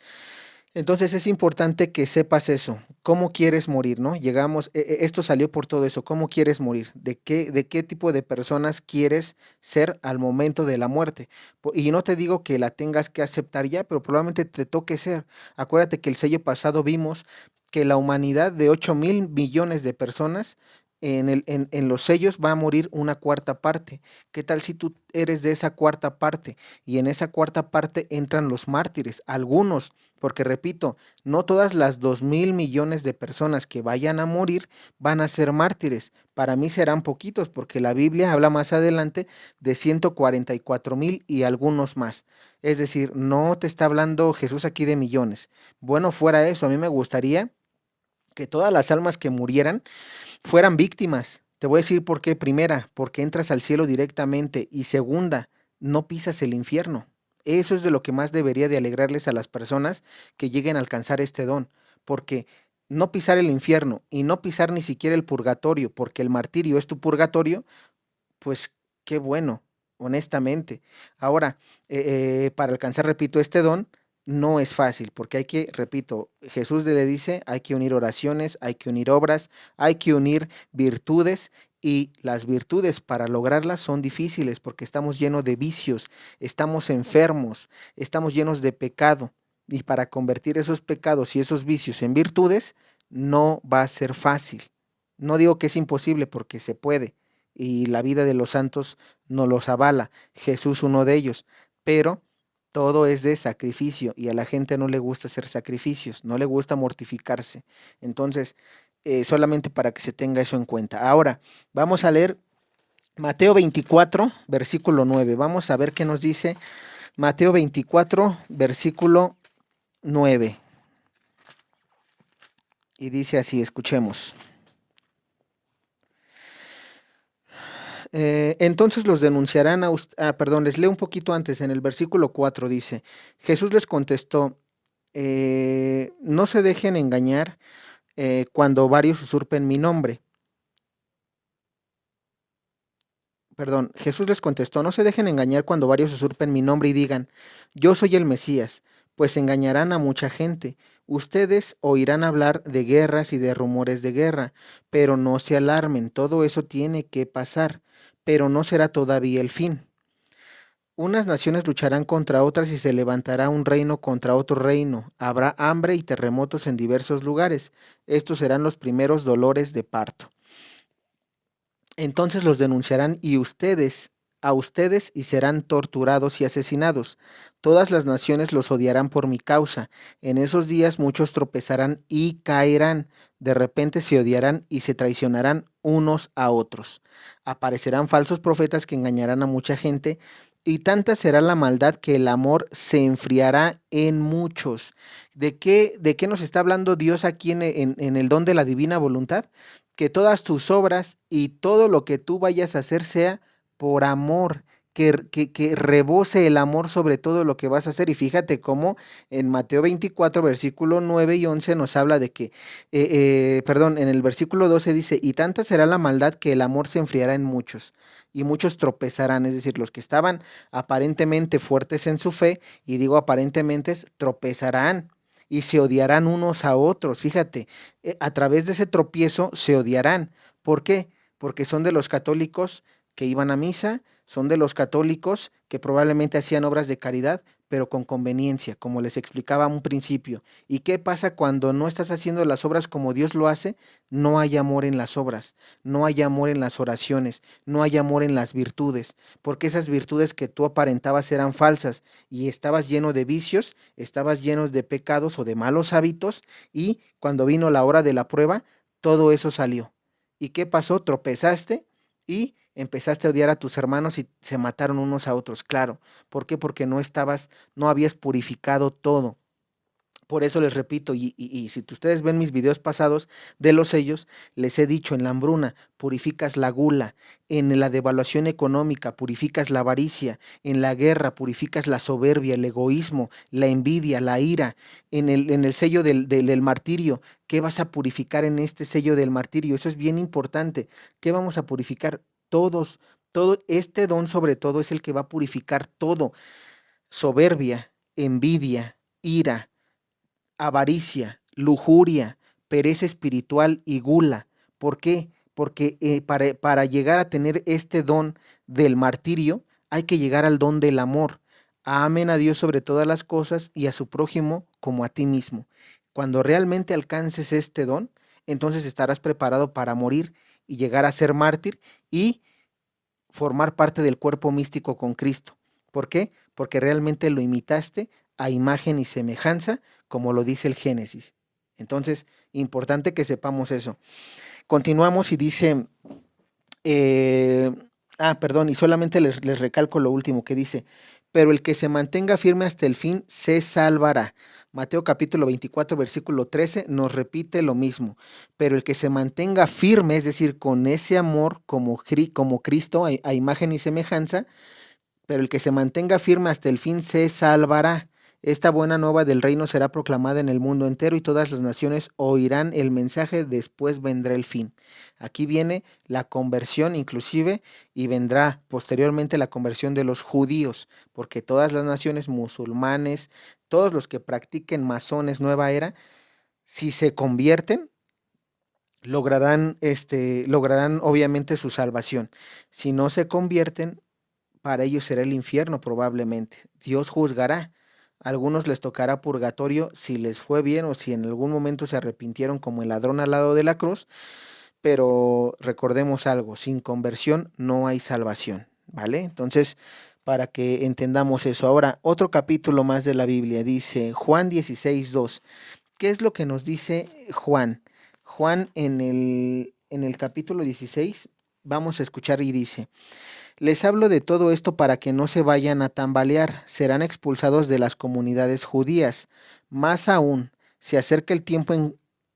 Speaker 4: Entonces es importante que sepas eso, cómo quieres morir, ¿no? Llegamos, esto salió por todo eso, cómo quieres morir, de qué tipo de personas quieres ser al momento de la muerte. Y no te digo que la tengas que aceptar ya, pero probablemente te toque ser. Acuérdate que el sello pasado vimos que la humanidad de 8,000 millones de personas en los sellos va a morir una cuarta parte. ¿Qué tal si tú eres de esa cuarta parte? Y en esa cuarta parte entran los mártires, algunos, porque repito, no todas las 2,000 millones de personas que vayan a morir van a ser mártires. Para mí serán poquitos, porque la Biblia habla más adelante de 144,000 y algunos más. Es decir, no te está hablando Jesús aquí de millones. Bueno, fuera eso, a mí me gustaría que todas las almas que murieran fueran víctimas. Te voy a decir por qué. Primera, porque entras al cielo directamente. Y segunda, no pisas el infierno. Eso es de lo que más debería de alegrarles a las personas que lleguen a alcanzar este don. Porque no pisar el infierno y no pisar ni siquiera el purgatorio, porque el martirio es tu purgatorio, pues qué bueno, honestamente. Ahora, para alcanzar, repito, este don, no es fácil, porque hay que, repito, Jesús le dice, hay que unir oraciones, hay que unir obras, hay que unir virtudes, y las virtudes para lograrlas son difíciles porque estamos llenos de vicios, estamos enfermos, estamos llenos de pecado, y para convertir esos pecados y esos vicios en virtudes, no va a ser fácil. No digo que es imposible porque se puede, y la vida de los santos nos los avala, Jesús uno de ellos, pero todo es de sacrificio y a la gente no le gusta hacer sacrificios, no le gusta mortificarse. Entonces, solamente para que se tenga eso en cuenta. Ahora, vamos a leer Mateo 24, versículo 9. Vamos a ver qué nos dice Mateo 24, versículo 9. Y dice así, escuchemos. Entonces los denunciarán perdón, les leo un poquito antes, en el versículo 4 dice, Jesús les contestó, no se dejen engañar cuando varios usurpen mi nombre. Perdón, Jesús les contestó, no se dejen engañar cuando varios usurpen mi nombre y digan, yo soy el Mesías, pues engañarán a mucha gente. Ustedes oirán hablar de guerras y de rumores de guerra, pero no se alarmen, todo eso tiene que pasar, pero no será todavía el fin. Unas naciones lucharán contra otras y se levantará un reino contra otro reino. Habrá hambre y terremotos en diversos lugares. Estos serán los primeros dolores de parto. Entonces los denunciarán a ustedes y serán torturados y asesinados. Todas las naciones los odiarán por mi causa. En esos días muchos tropezarán y caerán. De repente se odiarán y se traicionarán unos a otros. Aparecerán falsos profetas que engañarán a mucha gente y tanta será la maldad que el amor se enfriará en muchos. De qué nos está hablando Dios aquí en el don de la divina voluntad? Que todas tus obras y todo lo que tú vayas a hacer sea por amor, que rebose el amor sobre todo lo que vas a hacer. Y fíjate cómo en Mateo 24, versículo 9 y 11 nos habla de que, perdón, en el versículo 12 dice, y tanta será la maldad que el amor se enfriará en muchos, y muchos tropezarán, es decir, los que estaban aparentemente fuertes en su fe, y digo aparentemente, tropezarán y se odiarán unos a otros. Fíjate, a través de ese tropiezo se odiarán. ¿Por qué? Porque son de los católicos que iban a misa, son de los católicos que probablemente hacían obras de caridad, pero con conveniencia, como les explicaba a un principio. ¿Y qué pasa cuando no estás haciendo las obras como Dios lo hace? No hay amor en las obras, no hay amor en las oraciones, no hay amor en las virtudes, porque esas virtudes que tú aparentabas eran falsas y estabas lleno de vicios, estabas lleno de pecados o de malos hábitos, y cuando vino la hora de la prueba, todo eso salió. ¿Y qué pasó? Tropezaste y empezaste a odiar a tus hermanos y se mataron unos a otros. Claro. ¿Por qué? Porque no habías purificado todo. Por eso les repito, y si ustedes ven mis videos pasados de los sellos, les he dicho, en la hambruna purificas la gula, en la devaluación económica purificas la avaricia, en la guerra purificas la soberbia, el egoísmo, la envidia, la ira, en el sello del martirio. ¿Qué vas a purificar en este sello del martirio? Eso es bien importante. ¿Qué vamos a purificar? Todo este don sobre todo es el que va a purificar todo: soberbia, envidia, ira, avaricia, lujuria, pereza espiritual y gula. ¿Por qué? Porque para llegar a tener este don del martirio, hay que llegar al don del amor. Amen a Dios sobre todas las cosas y a su prójimo como a ti mismo. Cuando realmente alcances este don, entonces estarás preparado para morir y llegar a ser mártir y formar parte del cuerpo místico con Cristo. ¿Por qué? Porque realmente lo imitaste a imagen y semejanza, como lo dice el Génesis. Entonces, importante que sepamos eso. Continuamos y dice, perdón, y solamente les recalco lo último que dice: pero el que se mantenga firme hasta el fin se salvará. Mateo capítulo 24, versículo 13 nos repite lo mismo. Pero el que se mantenga firme, es decir, con ese amor como Cristo, a imagen y semejanza, pero el que se mantenga firme hasta el fin se salvará. Esta buena nueva del reino será proclamada en el mundo entero y todas las naciones oirán el mensaje, después vendrá el fin. Aquí viene la conversión inclusive, y vendrá posteriormente la conversión de los judíos, porque todas las naciones, musulmanes, todos los que practiquen masones, nueva era, si se convierten, lograrán obviamente su salvación. Si no se convierten, para ellos será el infierno probablemente. Dios juzgará. A algunos les tocará purgatorio si les fue bien o si en algún momento se arrepintieron, como el ladrón al lado de la cruz. Pero recordemos algo: sin conversión no hay salvación, ¿vale? Entonces, para que entendamos eso. Ahora, otro capítulo más de la Biblia, dice Juan 16:2. ¿Qué es lo que nos dice Juan? Juan en el capítulo 16, vamos a escuchar, y dice: les hablo de todo esto para que no se vayan a tambalear, serán expulsados de las comunidades judías. Más aún, se acerca el tiempo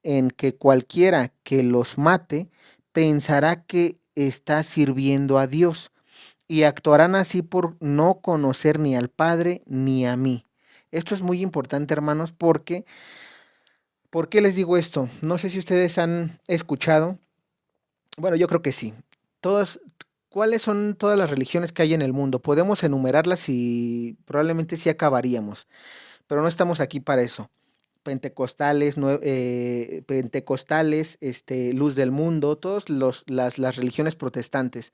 Speaker 4: en que cualquiera que los mate pensará que está sirviendo a Dios, y actuarán así por no conocer ni al Padre ni a mí. Esto es muy importante, hermanos, porque, ¿por qué les digo esto? No sé si ustedes han escuchado, bueno, yo creo que sí. Todas, ¿Cuáles son todas las religiones que hay en el mundo? Podemos enumerarlas y probablemente sí acabaríamos, pero no estamos aquí para eso. Pentecostales, Luz del Mundo, todas las religiones protestantes.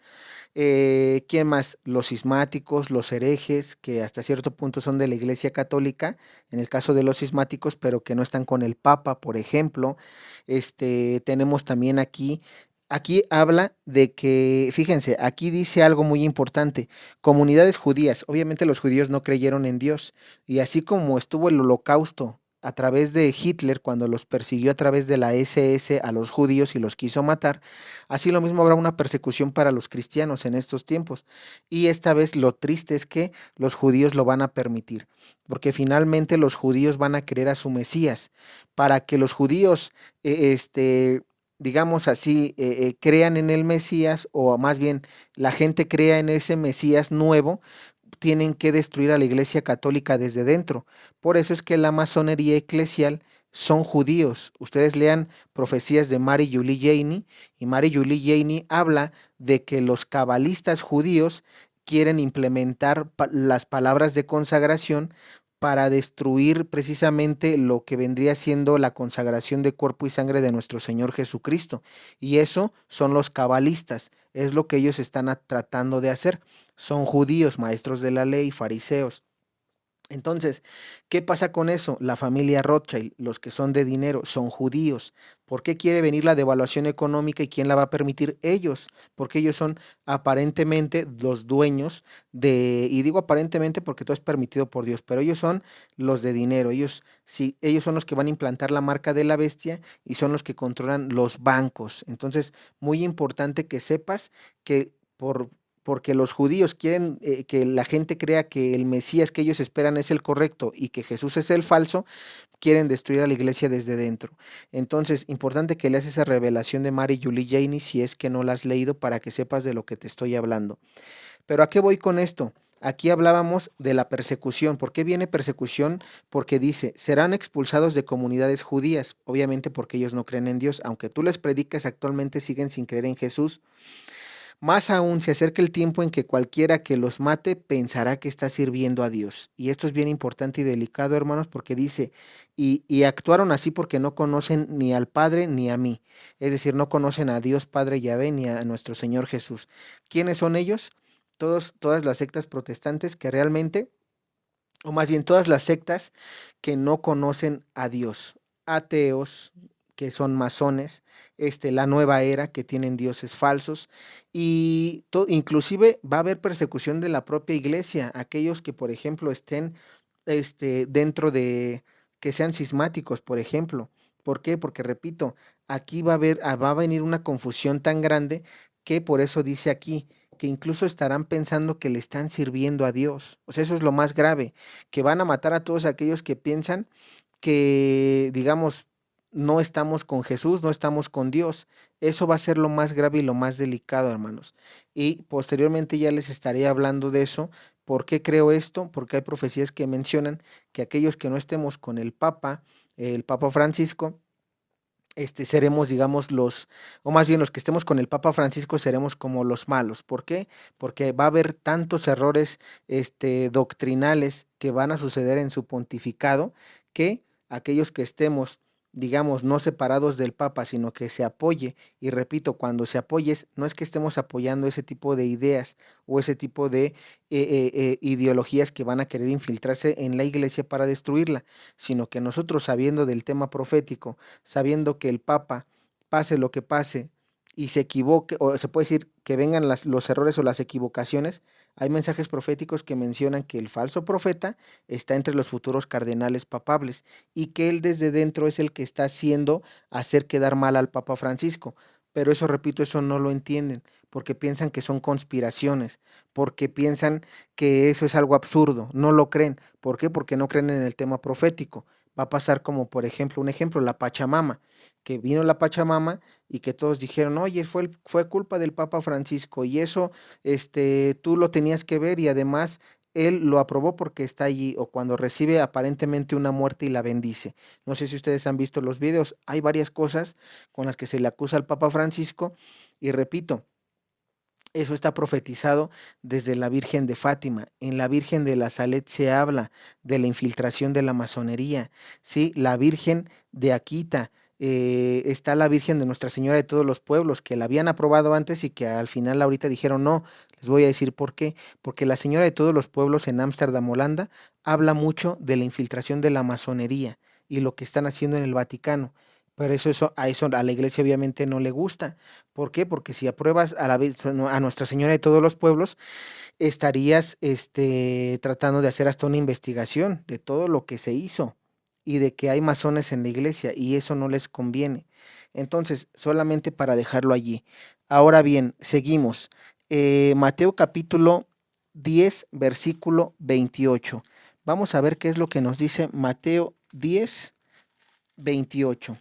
Speaker 4: ¿Quién más? Los cismáticos, los herejes, que hasta cierto punto son de la Iglesia Católica, en el caso de los cismáticos, pero que no están con el Papa, por ejemplo. Tenemos también aquí habla de que, fíjense, aquí dice algo muy importante: comunidades judías. Obviamente los judíos no creyeron en Dios, y así como estuvo el holocausto a través de Hitler, cuando los persiguió a través de la SS a los judíos y los quiso matar, así lo mismo habrá una persecución para los cristianos en estos tiempos. Y esta vez lo triste es que los judíos lo van a permitir, porque finalmente los judíos van a querer a su Mesías. Para que los judíos, digamos así, crean en el Mesías, o más bien la gente crea en ese Mesías nuevo, tienen que destruir a la Iglesia Católica desde dentro. Por eso es que la masonería eclesial son judíos. Ustedes lean Profecías de Mary Julie Janey, y Mary Julie Janey habla de que los cabalistas judíos quieren implementar las palabras de consagración para destruir precisamente lo que vendría siendo la consagración de cuerpo y sangre de nuestro Señor Jesucristo. Y eso son los cabalistas, es lo que ellos están tratando de hacer. Son judíos, maestros de la ley, fariseos. Entonces, ¿qué pasa con eso? La familia Rothschild, los que son de dinero, son judíos. ¿Por qué quiere venir la devaluación económica y quién la va a permitir? Ellos, porque ellos son aparentemente los dueños y digo aparentemente porque todo es permitido por Dios, pero ellos son los de dinero. Ellos, sí, ellos son los que van a implantar la marca de la bestia y son los que controlan los bancos. Entonces, muy importante que sepas que porque los judíos quieren que la gente crea que el Mesías que ellos esperan es el correcto y que Jesús es el falso, quieren destruir a la iglesia desde dentro. Entonces, importante que leas esa revelación de Mary Julie Janey si es que no la has leído para que sepas de lo que te estoy hablando. Pero ¿a qué voy con esto? Aquí hablábamos de la persecución. ¿Por qué viene persecución? Porque dice, serán expulsados de comunidades judías, obviamente porque ellos no creen en Dios, aunque tú les predicas actualmente siguen sin creer en Jesús. Más aún se acerca el tiempo en que cualquiera que los mate pensará que está sirviendo a Dios. Y esto es bien importante y delicado, hermanos, porque dice, y actuaron así porque no conocen ni al Padre ni a mí. Es decir, no conocen a Dios Padre Yahvé ni a nuestro Señor Jesús. ¿Quiénes son ellos? Todas las sectas protestantes que realmente, o más bien todas las sectas que no conocen a Dios, ateos, que son masones, la nueva era, que tienen dioses falsos, y inclusive va a haber persecución de la propia iglesia, aquellos que, por ejemplo, estén dentro de, que sean cismáticos, por ejemplo. ¿Por qué? Porque, repito, aquí va a venir una confusión tan grande que por eso dice aquí, que incluso estarán pensando que le están sirviendo a Dios. O sea, eso es lo más grave, que van a matar a todos aquellos que piensan que, digamos, no estamos con Jesús, no estamos con Dios. Eso va a ser lo más grave y lo más delicado, hermanos. Y posteriormente ya les estaré hablando de eso. ¿Por qué creo esto? Porque hay profecías que mencionan que aquellos que no estemos con el Papa Francisco, seremos, digamos, o más bien los que estemos con el Papa Francisco seremos como los malos. ¿Por qué? Porque va a haber tantos errores, doctrinales que van a suceder en su pontificado que aquellos que estemos, digamos, no separados del Papa, sino que se apoye, y repito, cuando se apoye, no es que estemos apoyando ese tipo de ideas o ese tipo de ideologías que van a querer infiltrarse en la iglesia para destruirla, sino que nosotros, sabiendo del tema profético, sabiendo que el Papa, pase lo que pase, y se equivoque, o se puede decir que vengan los errores o las equivocaciones, hay mensajes proféticos que mencionan que el falso profeta está entre los futuros cardenales papables y que él desde dentro es el que está haciendo hacer quedar mal al Papa Francisco. Pero eso, repito, eso no lo entienden, porque piensan que son conspiraciones, porque piensan que eso es algo absurdo, no lo creen. ¿Por qué? Porque no creen en el tema profético. Va a pasar como, por ejemplo, un ejemplo, la Pachamama, que vino la Pachamama y que todos dijeron, oye, fue culpa del Papa Francisco y eso, tú lo tenías que ver, y además él lo aprobó porque está allí, o cuando recibe aparentemente una muerte y la bendice. No sé si ustedes han visto los videos, hay varias cosas con las que se le acusa al Papa Francisco, y repito, eso está profetizado desde la Virgen de Fátima. En la Virgen de la Salet se habla de la infiltración de la masonería, ¿sí? La Virgen de Akita, está la Virgen de Nuestra Señora de Todos los Pueblos, que la habían aprobado antes y que al final ahorita dijeron no. Les voy a decir por qué. Porque la Señora de Todos los Pueblos en Ámsterdam, Holanda, habla mucho de la infiltración de la masonería y lo que están haciendo en el Vaticano. Pero eso a la iglesia obviamente no le gusta. ¿Por qué? Porque si apruebas a Nuestra Señora de Todos los Pueblos, estarías tratando de hacer hasta una investigación de todo lo que se hizo y de que hay masones en la iglesia, y eso no les conviene. Entonces, solamente para dejarlo allí. Ahora bien, seguimos. Mateo capítulo 10, versículo 28. Vamos a ver qué es lo que nos dice Mateo 10, 28.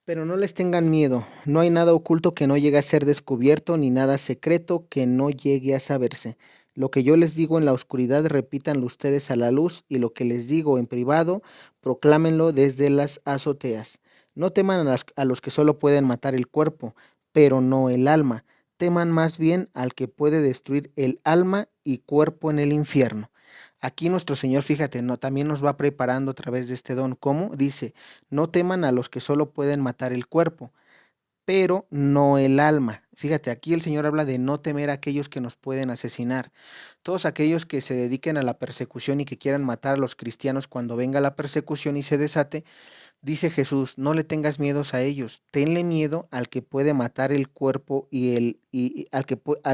Speaker 4: Pero no les tengan miedo, no hay nada oculto que no llegue a ser descubierto, ni nada secreto que no llegue a saberse. Lo que yo les digo en la oscuridad, repítanlo ustedes a la luz, y lo que les digo en privado, proclámenlo desde las azoteas. No teman a los que solo pueden matar el cuerpo, pero no el alma. teman más bien al que puede destruir el alma y cuerpo en el infierno. Aquí nuestro Señor, fíjate, no, también nos va preparando a través de este don. ¿Cómo? Dice, no teman a los que solo pueden matar el cuerpo, pero no el alma. Fíjate, aquí el Señor habla de no temer a aquellos que nos pueden asesinar. Todos aquellos que se dediquen a la persecución y que quieran matar a los cristianos cuando venga la persecución y se desate, dice Jesús, no le tengas miedos a ellos, tenle miedo al que puede matar el cuerpo y al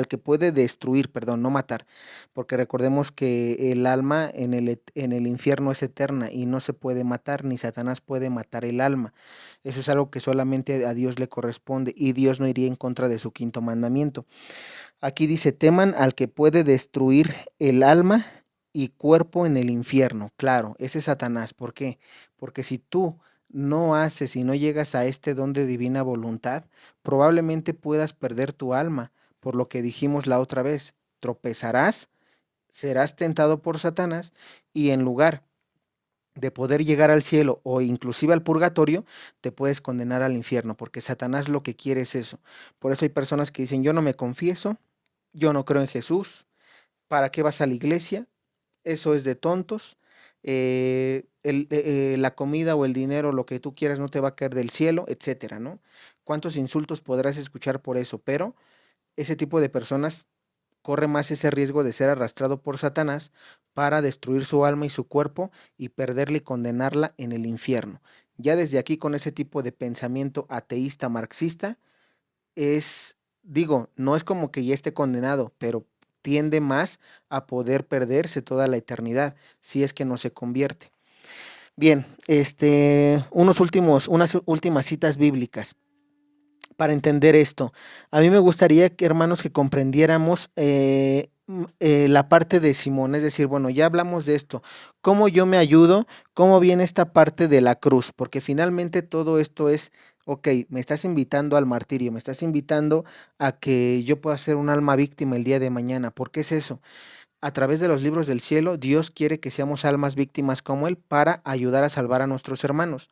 Speaker 4: que puede destruir, perdón, no matar, porque recordemos que el alma en el infierno es eterna y no se puede matar, ni Satanás puede matar el alma. Eso es algo que solamente a Dios le corresponde y Dios no iría en contra de su quinto mandamiento. Aquí dice, teman al que puede destruir el alma y cuerpo en el infierno. Claro, ese es Satanás. ¿Por qué? Porque si tú no haces y no llegas a este don de divina voluntad, probablemente puedas perder tu alma, por lo que dijimos la otra vez, tropezarás, serás tentado por Satanás y en lugar de poder llegar al cielo o inclusive al purgatorio, te puedes condenar al infierno, porque Satanás lo que quiere es eso. Por eso hay personas que dicen, yo no me confieso, yo no creo en Jesús, ¿para qué vas a la iglesia? Eso es de tontos. La comida o el dinero, lo que tú quieras, no te va a caer del cielo, etcétera, ¿no? ¿Cuántos insultos podrás escuchar por eso? Pero ese tipo de personas corre más ese riesgo de ser arrastrado por Satanás para destruir su alma y su cuerpo y perderla y condenarla en el infierno. Ya desde aquí, con ese tipo de pensamiento ateísta marxista, es, digo, no es como que ya esté condenado, pero tiende más a poder perderse toda la eternidad si es que no se convierte. Bien, unas últimas citas bíblicas para entender esto. A mí me gustaría, que, hermanos, que comprendiéramos la parte de Simón, es decir, bueno, ya hablamos de esto, cómo yo me ayudo, cómo viene esta parte de la cruz, porque finalmente todo esto es, ok, me estás invitando al martirio, me estás invitando a que yo pueda ser un alma víctima el día de mañana. ¿Por qué es eso? A través de los libros del cielo, Dios quiere que seamos almas víctimas como Él para ayudar a salvar a nuestros hermanos.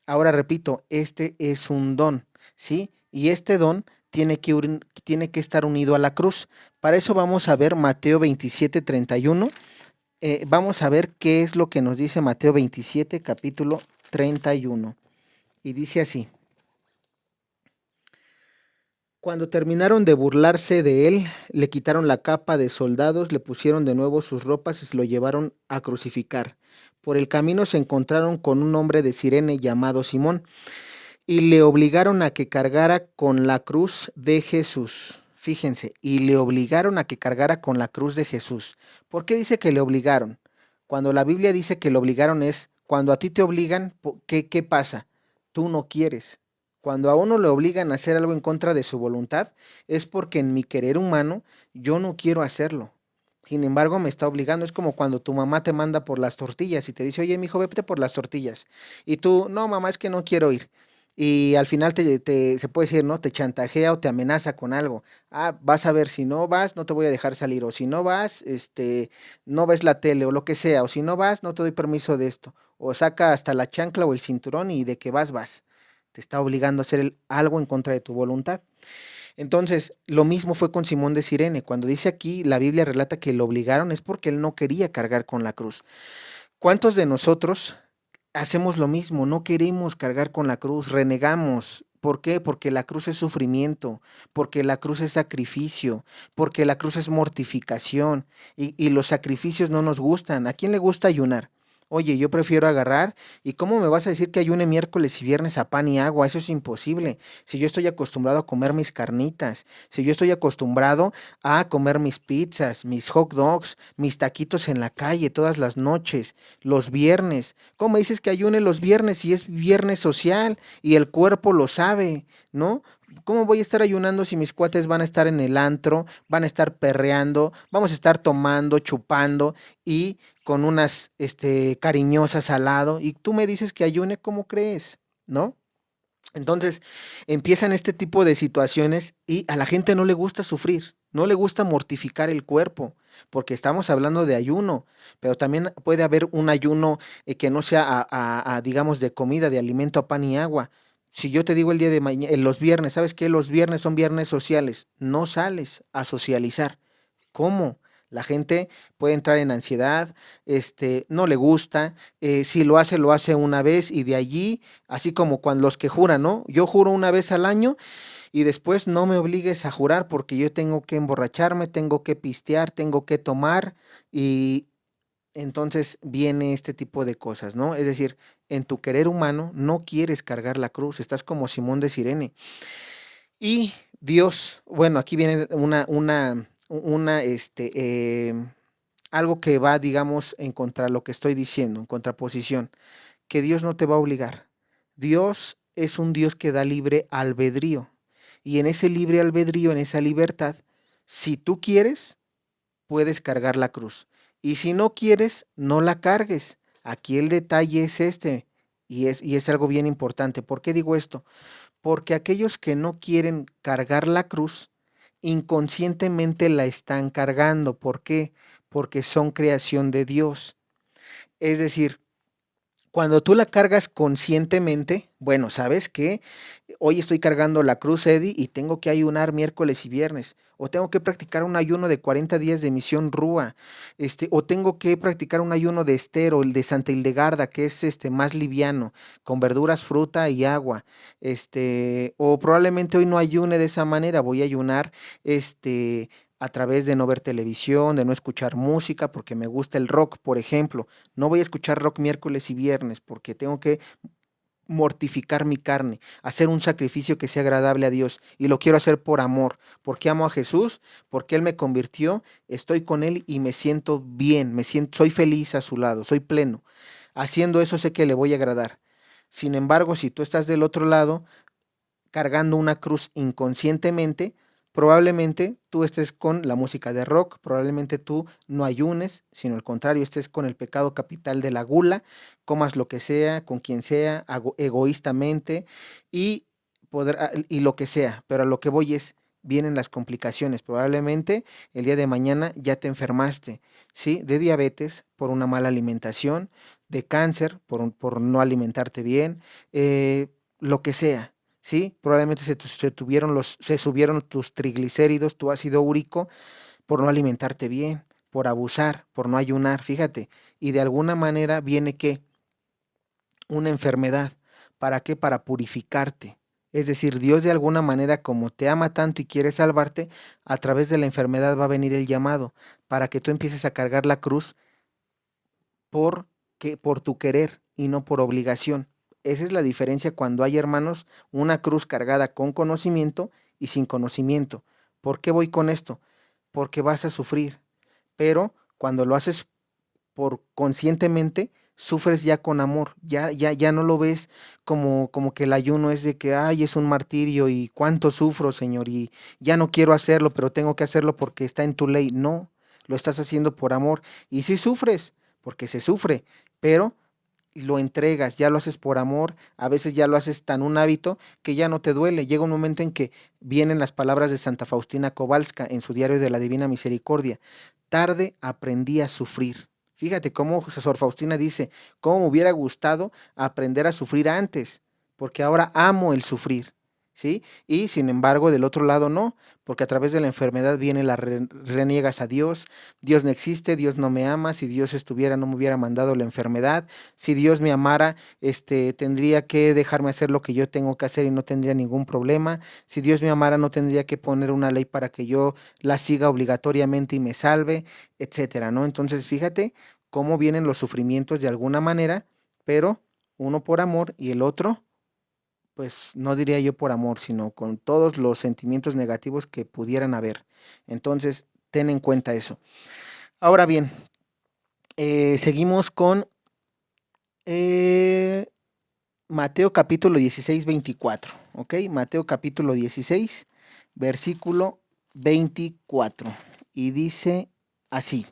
Speaker 4: Ahora repito, este es un don, ¿sí? Y este don tiene que estar unido a la cruz. Para eso vamos a ver Mateo 27:31. Vamos a ver qué es lo que nos dice Mateo 27, capítulo 31. Y dice así. Cuando terminaron de burlarse de él, le quitaron la capa de soldados, le pusieron de nuevo sus ropas y se lo llevaron a crucificar. Por el camino se encontraron con un hombre de Cirene llamado Simón y le obligaron a que cargara con la cruz de Jesús. Fíjense, y le obligaron a que cargara con la cruz de Jesús. ¿Por qué dice que le obligaron? Cuando la Biblia dice que le obligaron es cuando a ti te obligan, ¿qué pasa? Tú no quieres. Cuando a uno le obligan a hacer algo en contra de su voluntad, es porque en mi querer humano yo no quiero hacerlo. Sin embargo, me está obligando. Es como cuando tu mamá te manda por las tortillas y te dice, oye, mijo, vete por las tortillas. Y tú, no, mamá, es que no quiero ir. Y al final se puede decir, ¿no? Te chantajea o te amenaza con algo. Ah, vas a ver, si no vas, no te voy a dejar salir. O si no vas, no ves la tele o lo que sea. O si no vas, no te doy permiso de esto. O saca hasta la chancla o el cinturón y de que vas. Te está obligando a hacer algo en contra de tu voluntad. Entonces, lo mismo fue con Simón de Cirene. Cuando dice aquí, la Biblia relata que lo obligaron, es porque él no quería cargar con la cruz. ¿Cuántos de nosotros hacemos lo mismo? No queremos cargar con la cruz, renegamos. ¿Por qué? Porque la cruz es sufrimiento, porque la cruz es sacrificio, porque la cruz es mortificación y los sacrificios no nos gustan. ¿A quién le gusta ayunar? Oye, yo prefiero agarrar. ¿Y cómo me vas a decir que ayune miércoles y viernes a pan y agua? Eso es imposible. Si yo estoy acostumbrado a comer mis carnitas, si yo estoy acostumbrado a comer mis pizzas, mis hot dogs, mis taquitos en la calle todas las noches, los viernes. ¿Cómo dices que ayune los viernes si es viernes social y el cuerpo lo sabe, ¿no? ¿Cómo voy a estar ayunando si mis cuates van a estar en el antro, van a estar perreando, vamos a estar tomando, chupando y con unas cariñosas al lado? Y tú me dices que ayune, ¿cómo crees? ¿No? Entonces empiezan este tipo de situaciones y a la gente no le gusta sufrir, no le gusta mortificar el cuerpo, porque estamos hablando de ayuno, pero también puede haber un ayuno que no sea digamos, de comida, de alimento a pan y agua. Si yo te digo el día de mañana, los viernes, ¿sabes qué? Los viernes son viernes sociales, no sales a socializar. ¿Cómo? La gente puede entrar en ansiedad, no le gusta, si lo hace una vez y de allí, así como cuando los que juran, ¿no? Yo juro una vez al año y después no me obligues a jurar porque yo tengo que emborracharme, tengo que pistear, tengo que tomar y entonces viene este tipo de cosas, ¿no? Es decir, en tu querer humano no quieres cargar la cruz, estás como Simón de Cirene. Y Dios, bueno, aquí viene algo que va, digamos, en contra de lo que estoy diciendo, en contraposición, que Dios no te va a obligar. Dios es un Dios que da libre albedrío. Y en ese libre albedrío, en esa libertad, si tú quieres, puedes cargar la cruz. Y si no quieres, no la cargues. Aquí el detalle es este, y es algo bien importante. ¿Por qué digo esto? Porque aquellos que no quieren cargar la cruz, inconscientemente la están cargando. ¿Por qué? Porque son creación de Dios. Es decir, cuando tú la cargas conscientemente, bueno, ¿sabes qué? Hoy estoy cargando la cruz, Eddie, y tengo que ayunar miércoles y viernes, o tengo que practicar un ayuno de 40 días de misión Rúa, o tengo que practicar un ayuno de Esther o el de Santa Hildegarda, que es más liviano, con verduras, fruta y agua, o probablemente hoy no ayune de esa manera, voy a ayunar, a través de no ver televisión, de no escuchar música, porque me gusta el rock, por ejemplo. No voy a escuchar rock miércoles y viernes porque tengo que mortificar mi carne, hacer un sacrificio que sea agradable a Dios y lo quiero hacer por amor, porque amo a Jesús, porque Él me convirtió, estoy con Él y me siento bien, soy feliz a su lado, soy pleno. Haciendo eso sé que le voy a agradar. Sin embargo, si tú estás del otro lado, cargando una cruz inconscientemente, probablemente tú estés con la música de rock, probablemente tú no ayunes, sino al contrario, estés con el pecado capital de la gula, comas lo que sea, con quien sea, egoístamente y, y lo que sea, pero a lo que voy es, vienen las complicaciones, probablemente el día de mañana ya te enfermaste, ¿sí? De diabetes por una mala alimentación, de cáncer por no alimentarte bien, lo que sea. ¿Sí? Probablemente se subieron tus triglicéridos, tu ácido úrico, por no alimentarte bien, por abusar, por no ayunar, fíjate. Y de alguna manera viene que una enfermedad. ¿Para qué? Para purificarte. Es decir, Dios de alguna manera, como te ama tanto y quiere salvarte, a través de la enfermedad va a venir el llamado para que tú empieces a cargar la cruz por tu querer y no por obligación. Esa es la diferencia cuando hay, hermanos, una cruz cargada con conocimiento y sin conocimiento. ¿Por qué voy con esto? Porque vas a sufrir, pero cuando lo haces por conscientemente, sufres ya con amor, ya no lo ves como que el ayuno es de que, ay, es un martirio y cuánto sufro, Señor, y ya no quiero hacerlo, pero tengo que hacerlo porque está en tu ley. No, lo estás haciendo por amor. Y sí sufres, porque se sufre, pero lo entregas, ya lo haces por amor, a veces ya lo haces tan un hábito que ya no te duele. Llega un momento en que vienen las palabras de Santa Faustina Kowalska en su diario de la Divina Misericordia. Tarde aprendí a sufrir. Fíjate cómo Sor Faustina dice, cómo me hubiera gustado aprender a sufrir antes, porque ahora amo el sufrir. ¿Sí? Y sin embargo, del otro lado no, porque a través de la enfermedad viene reniegas a Dios, Dios no existe, Dios no me ama, si Dios estuviera no me hubiera mandado la enfermedad, si Dios me amara, tendría que dejarme hacer lo que yo tengo que hacer y no tendría ningún problema, si Dios me amara no tendría que poner una ley para que yo la siga obligatoriamente y me salve, etcétera, ¿no? Entonces, fíjate cómo vienen los sufrimientos de alguna manera, pero uno por amor y el otro pues no diría yo por amor, sino con todos los sentimientos negativos que pudieran haber. Entonces, ten en cuenta eso. Ahora bien, seguimos con eh, Mateo capítulo 16, 24. ¿Ok? Mateo capítulo 16, versículo 24. Y dice así.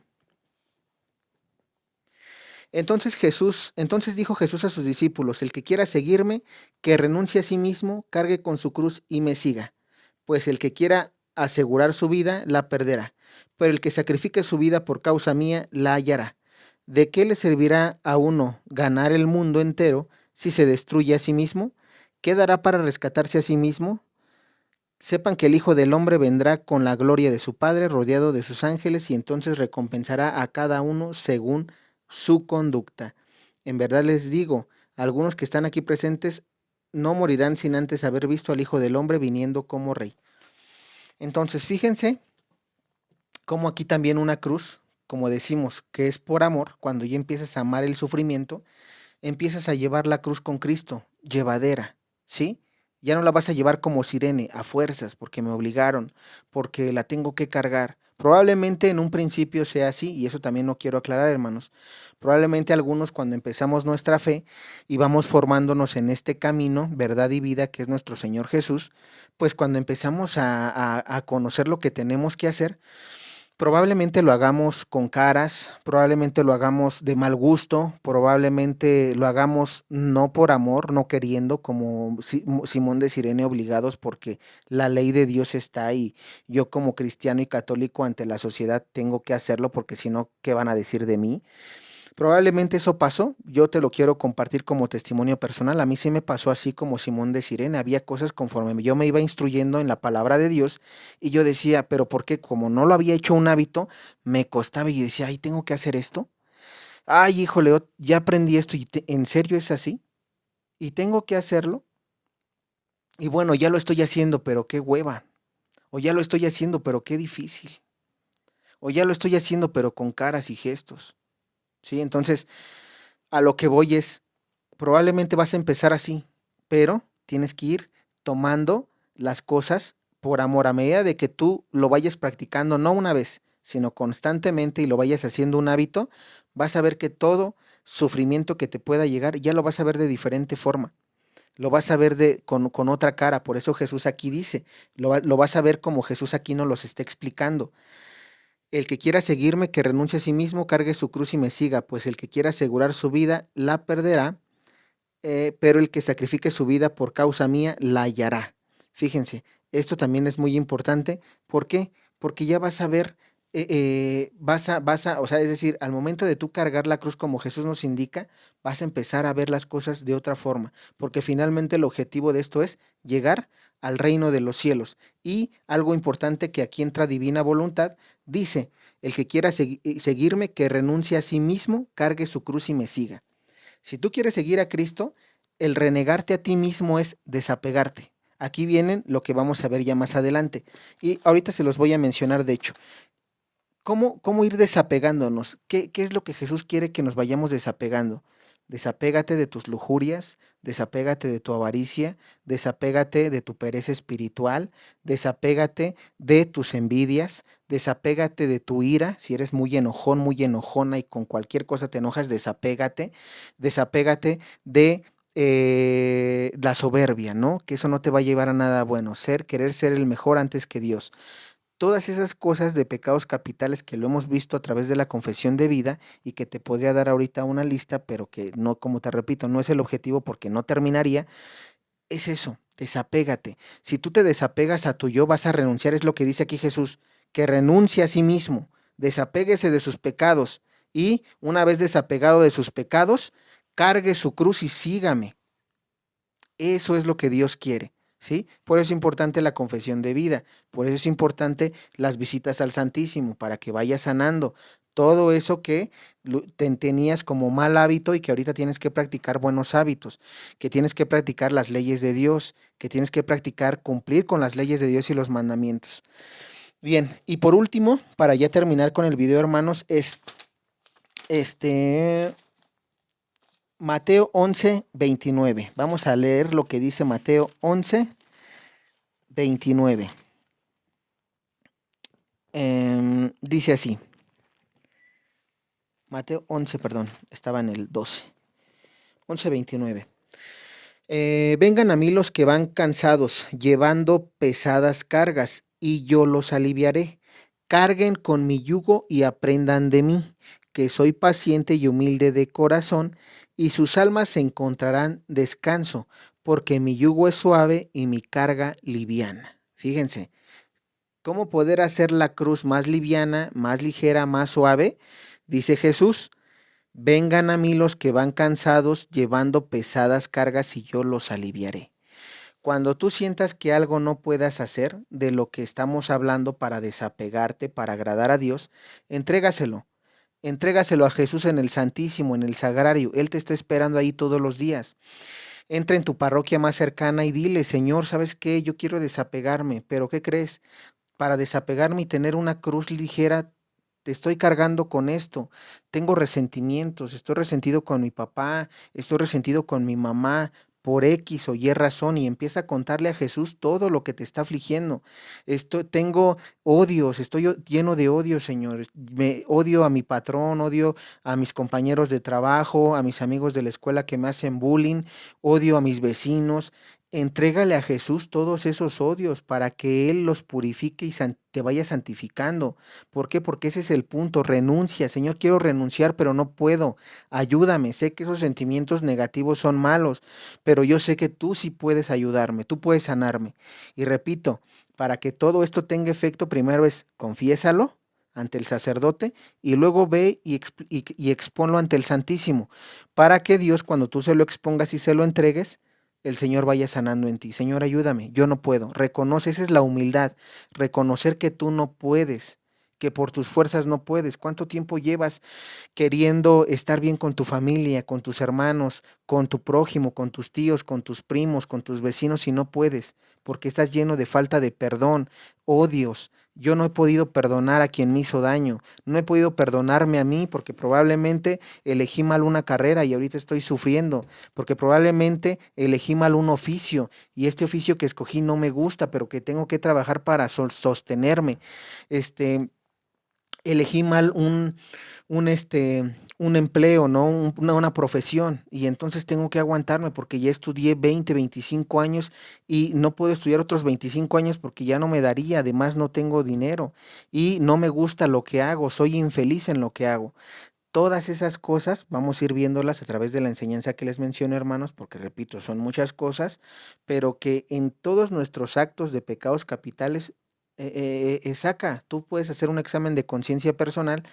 Speaker 4: Entonces dijo Jesús a sus discípulos, el que quiera seguirme, que renuncie a sí mismo, cargue con su cruz y me siga. Pues el que quiera asegurar su vida, la perderá. Pero el que sacrifique su vida por causa mía, la hallará. ¿De qué le servirá a uno ganar el mundo entero si se destruye a sí mismo? ¿Qué dará para rescatarse a sí mismo? Sepan que el Hijo del Hombre vendrá con la gloria de su Padre, rodeado de sus ángeles, y entonces recompensará a cada uno según su conducta. En verdad les digo, algunos que están aquí presentes no morirán sin antes haber visto al Hijo del Hombre viniendo como Rey. Entonces, fíjense cómo aquí también una cruz, como decimos, que es por amor, cuando ya empiezas a amar el sufrimiento, empiezas a llevar la cruz con Cristo, llevadera, ¿sí? Ya no la vas a llevar como sirene, a fuerzas, porque me obligaron, porque la tengo que cargar. Probablemente en un principio sea así, y eso también no quiero aclarar, hermanos. Probablemente algunos cuando empezamos nuestra fe y vamos formándonos en este camino, verdad y vida, que es nuestro Señor Jesús, pues cuando empezamos a conocer lo que tenemos que hacer, probablemente lo hagamos con caras, probablemente lo hagamos de mal gusto, probablemente lo hagamos no por amor, no queriendo, como Simón de Cirene, obligados porque la ley de Dios está ahí. Yo como cristiano y católico ante la sociedad tengo que hacerlo porque si no, ¿qué van a decir de mí? Probablemente eso pasó, yo te lo quiero compartir como testimonio personal. A mí sí me pasó así como Simón de Cirene. Había cosas conforme yo me iba instruyendo en la palabra de Dios y yo decía, pero ¿por qué? Como no lo había hecho un hábito, me costaba y decía, ay, tengo que hacer esto. Ay, híjole, ya aprendí esto y ¿en serio es así? ¿Y tengo que hacerlo? Y bueno, ya lo estoy haciendo, pero qué hueva. O ya lo estoy haciendo, pero qué difícil. O ya lo estoy haciendo, pero con caras y gestos. ¿Sí? Entonces, a lo que voy es, probablemente vas a empezar así, pero tienes que ir tomando las cosas por amor a medida de que tú lo vayas practicando, no una vez, sino constantemente y lo vayas haciendo un hábito, vas a ver que todo sufrimiento que te pueda llegar ya lo vas a ver de diferente forma. Lo vas a ver con otra cara, por eso Jesús aquí dice, lo vas a ver como Jesús aquí nos los está explicando. El que quiera seguirme, que renuncie a sí mismo, cargue su cruz y me siga, pues el que quiera asegurar su vida, la perderá, pero el que sacrifique su vida por causa mía, la hallará. Fíjense, esto también es muy importante. ¿Por qué? Porque ya vas a ver, o sea, es decir, al momento de tú cargar la cruz como Jesús nos indica, vas a empezar a ver las cosas de otra forma, porque finalmente el objetivo de esto es llegar al reino de los cielos. Y algo importante que aquí entra divina voluntad, dice, el que quiera seguirme, que renuncie a sí mismo, cargue su cruz y me siga. Si tú quieres seguir a Cristo, el renegarte a ti mismo es desapegarte. Aquí vienen lo que vamos a ver ya más adelante. Y ahorita se los voy a mencionar, de hecho. ¿Cómo ir desapegándonos? ¿Qué es lo que Jesús quiere que nos vayamos desapegando? Desapégate de tus lujurias, desapégate de tu avaricia, desapégate de tu pereza espiritual, desapégate de tus envidias, desapégate de tu ira. Si eres muy enojón, muy enojona y con cualquier cosa te enojas, desapégate de la soberbia, ¿no? Que eso no te va a llevar a nada bueno. Querer ser el mejor antes que Dios. Todas esas cosas de pecados capitales que lo hemos visto a través de la confesión de vida y que te podría dar ahorita una lista, pero que no, como te repito, no es el objetivo porque no terminaría, es eso, desapégate. Si tú te desapegas a tu yo, vas a renunciar, es lo que dice aquí Jesús, que renuncie a sí mismo, desapéguese de sus pecados y una vez desapegado de sus pecados, cargue su cruz y sígame. Eso es lo que Dios quiere. ¿Sí? Por eso es importante la confesión de vida, por eso es importante las visitas al Santísimo, para que vayas sanando todo eso que tenías como mal hábito y que ahorita tienes que practicar buenos hábitos, que tienes que practicar las leyes de Dios, que tienes que practicar cumplir con las leyes de Dios y los mandamientos. Bien, y por último, para ya terminar con el video, hermanos, es Mateo 11, 29. Vamos a leer lo que dice Mateo 11, 29. Dice así. Mateo 11, perdón, estaba en el 12. 11, 29. Vengan a mí los que van cansados, llevando pesadas cargas, y yo los aliviaré. Carguen con mi yugo y aprendan de mí, que soy paciente y humilde de corazón, y sus almas encontrarán descanso, porque mi yugo es suave y mi carga liviana. Fíjense, ¿cómo poder hacer la cruz más liviana, más ligera, más suave? Dice Jesús, vengan a mí los que van cansados, llevando pesadas cargas, y yo los aliviaré. Cuando tú sientas que algo no puedas hacer de lo que estamos hablando para desapegarte, para agradar a Dios, entrégaselo. Entrégaselo a Jesús en el Santísimo, en el Sagrario. Él te está esperando ahí todos los días. Entra en tu parroquia más cercana y dile, Señor, ¿sabes qué? Yo quiero desapegarme, pero ¿qué crees? Para desapegarme y tener una cruz ligera, te estoy cargando con esto. Tengo resentimientos, estoy resentido con mi papá, estoy resentido con mi mamá por X o Y razón, y empieza a contarle a Jesús todo lo que te está afligiendo. Tengo odios, estoy lleno de odio, Señor. Me odio a mi patrón, odio a mis compañeros de trabajo, a mis amigos de la escuela que me hacen bullying, odio a mis vecinos. Entrégale a Jesús todos esos odios para que Él los purifique y te vaya santificando. ¿Por qué? Porque ese es el punto. Renuncia, Señor, quiero renunciar, pero no puedo. Ayúdame. Sé que esos sentimientos negativos son malos, pero yo sé que tú sí puedes ayudarme, tú puedes sanarme. Y repito, para que todo esto tenga efecto, primero es confiésalo ante el sacerdote y luego ve y exponlo ante el Santísimo, para que Dios, cuando tú se lo expongas y se lo entregues, el Señor vaya sanando en ti. Señor, ayúdame, yo no puedo. Reconoce, esa es la humildad, reconocer que tú no puedes, que por tus fuerzas no puedes. ¿Cuánto tiempo llevas queriendo estar bien con tu familia, con tus hermanos, con tu prójimo, con tus tíos, con tus primos, con tus vecinos y no puedes? Porque estás lleno de falta de perdón, odios. Yo no he podido perdonar a quien me hizo daño, no he podido perdonarme a mí porque probablemente elegí mal una carrera y ahorita estoy sufriendo, porque probablemente elegí mal un oficio y este oficio que escogí no me gusta, pero que tengo que trabajar para sostenerme. Elegí mal un empleo, ¿no? Una profesión, y entonces tengo que aguantarme porque ya estudié 20, 25 años y no puedo estudiar otros 25 años porque ya no me daría, además no tengo dinero y no me gusta lo que hago, soy infeliz en lo que hago. Todas esas cosas vamos a ir viéndolas a través de la enseñanza que les menciono, hermanos, porque repito, son muchas cosas, pero que en todos nuestros actos de pecados capitales saca. Tú puedes hacer un examen de conciencia personal.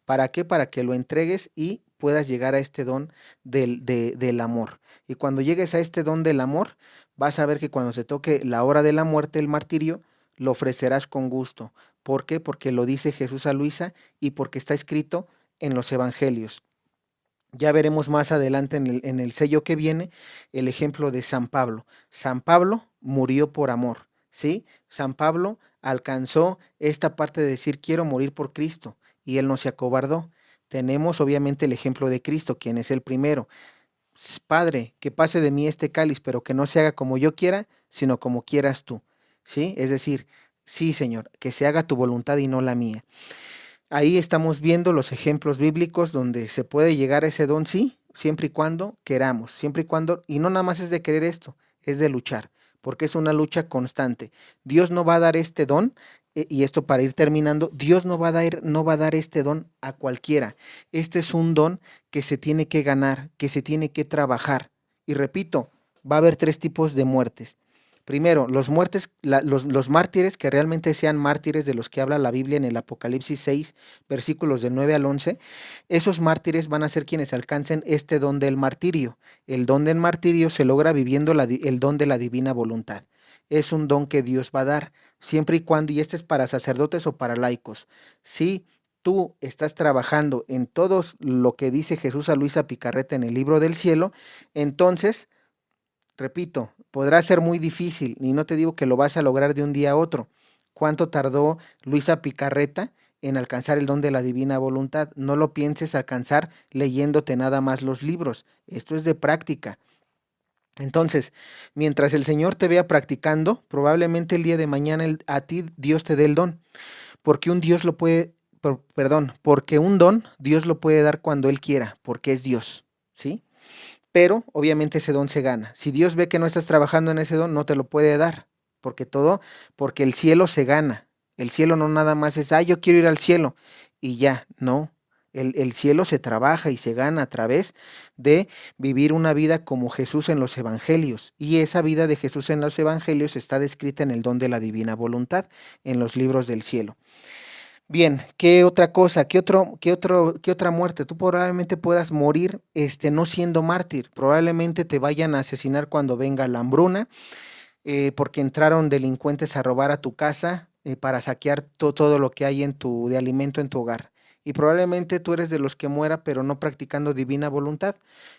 Speaker 4: ¿Para qué? Para que lo entregues y puedas llegar a este don del amor. Y cuando llegues a este don del amor, vas a ver que cuando se toque la hora de la muerte, el martirio, lo ofrecerás con gusto. ¿Por qué? Porque lo dice Jesús a Luisa y porque está escrito en los evangelios. Ya veremos más adelante en el sello que viene el ejemplo de San Pablo. San Pablo murió por amor, ¿sí? San Pablo alcanzó esta parte de decir quiero morir por Cristo y él no se acobardó. Tenemos obviamente el ejemplo de Cristo, quien es el primero. Padre, que pase de mí este cáliz, pero que no se haga como yo quiera, sino como quieras tú, ¿sí? Es decir, sí, Señor, que se haga tu voluntad y no la mía. Ahí estamos viendo los ejemplos bíblicos donde se puede llegar a ese don, sí, siempre y cuando queramos, siempre y cuando, y no nada más es de querer esto, es de luchar, porque es una lucha constante. Dios no va a dar este don, y esto para ir terminando, Dios no va a dar este don a cualquiera. Este es un don que se tiene que ganar, que se tiene que trabajar. Y repito, va a haber 3 tipos de muertes. Primero, los mártires, que realmente sean mártires de los que habla la Biblia en el Apocalipsis 6, versículos del 9 al 11, esos mártires van a ser quienes alcancen este don del martirio. El don del martirio se logra viviendo el don de la divina voluntad. Es un don que Dios va a dar, siempre y cuando, y este es para sacerdotes o para laicos, si tú estás trabajando en todo lo que dice Jesús a Luisa Picarreta en el libro del cielo, entonces, repito, podrá ser muy difícil y no te digo que lo vas a lograr de un día a otro. ¿Cuánto tardó Luisa Picarreta en alcanzar el don de la divina voluntad? No lo pienses alcanzar leyéndote nada más los libros. Esto es de práctica. Entonces, mientras el Señor te vea practicando, probablemente el día de mañana a ti Dios te dé el don, porque un Dios lo puede, porque un don Dios lo puede dar cuando Él quiera, porque es Dios, ¿sí? Pero obviamente ese don se gana. Si Dios ve que no estás trabajando en ese don, no te lo puede dar, porque el cielo se gana. El cielo no nada más es, yo quiero ir al cielo y ya, no. El cielo se trabaja y se gana a través de vivir una vida como Jesús en los evangelios. Y esa vida de Jesús en los evangelios está descrita en el don de la divina voluntad, en los libros del cielo. Bien, ¿qué otra cosa? ¿Qué otra muerte? Tú probablemente puedas morir no siendo mártir. Probablemente te vayan a asesinar cuando venga la hambruna. porque entraron delincuentes a robar a tu casa para saquear todo lo que hay de alimento en tu hogar. Y probablemente tú eres de los que muera, pero no practicando divina voluntad.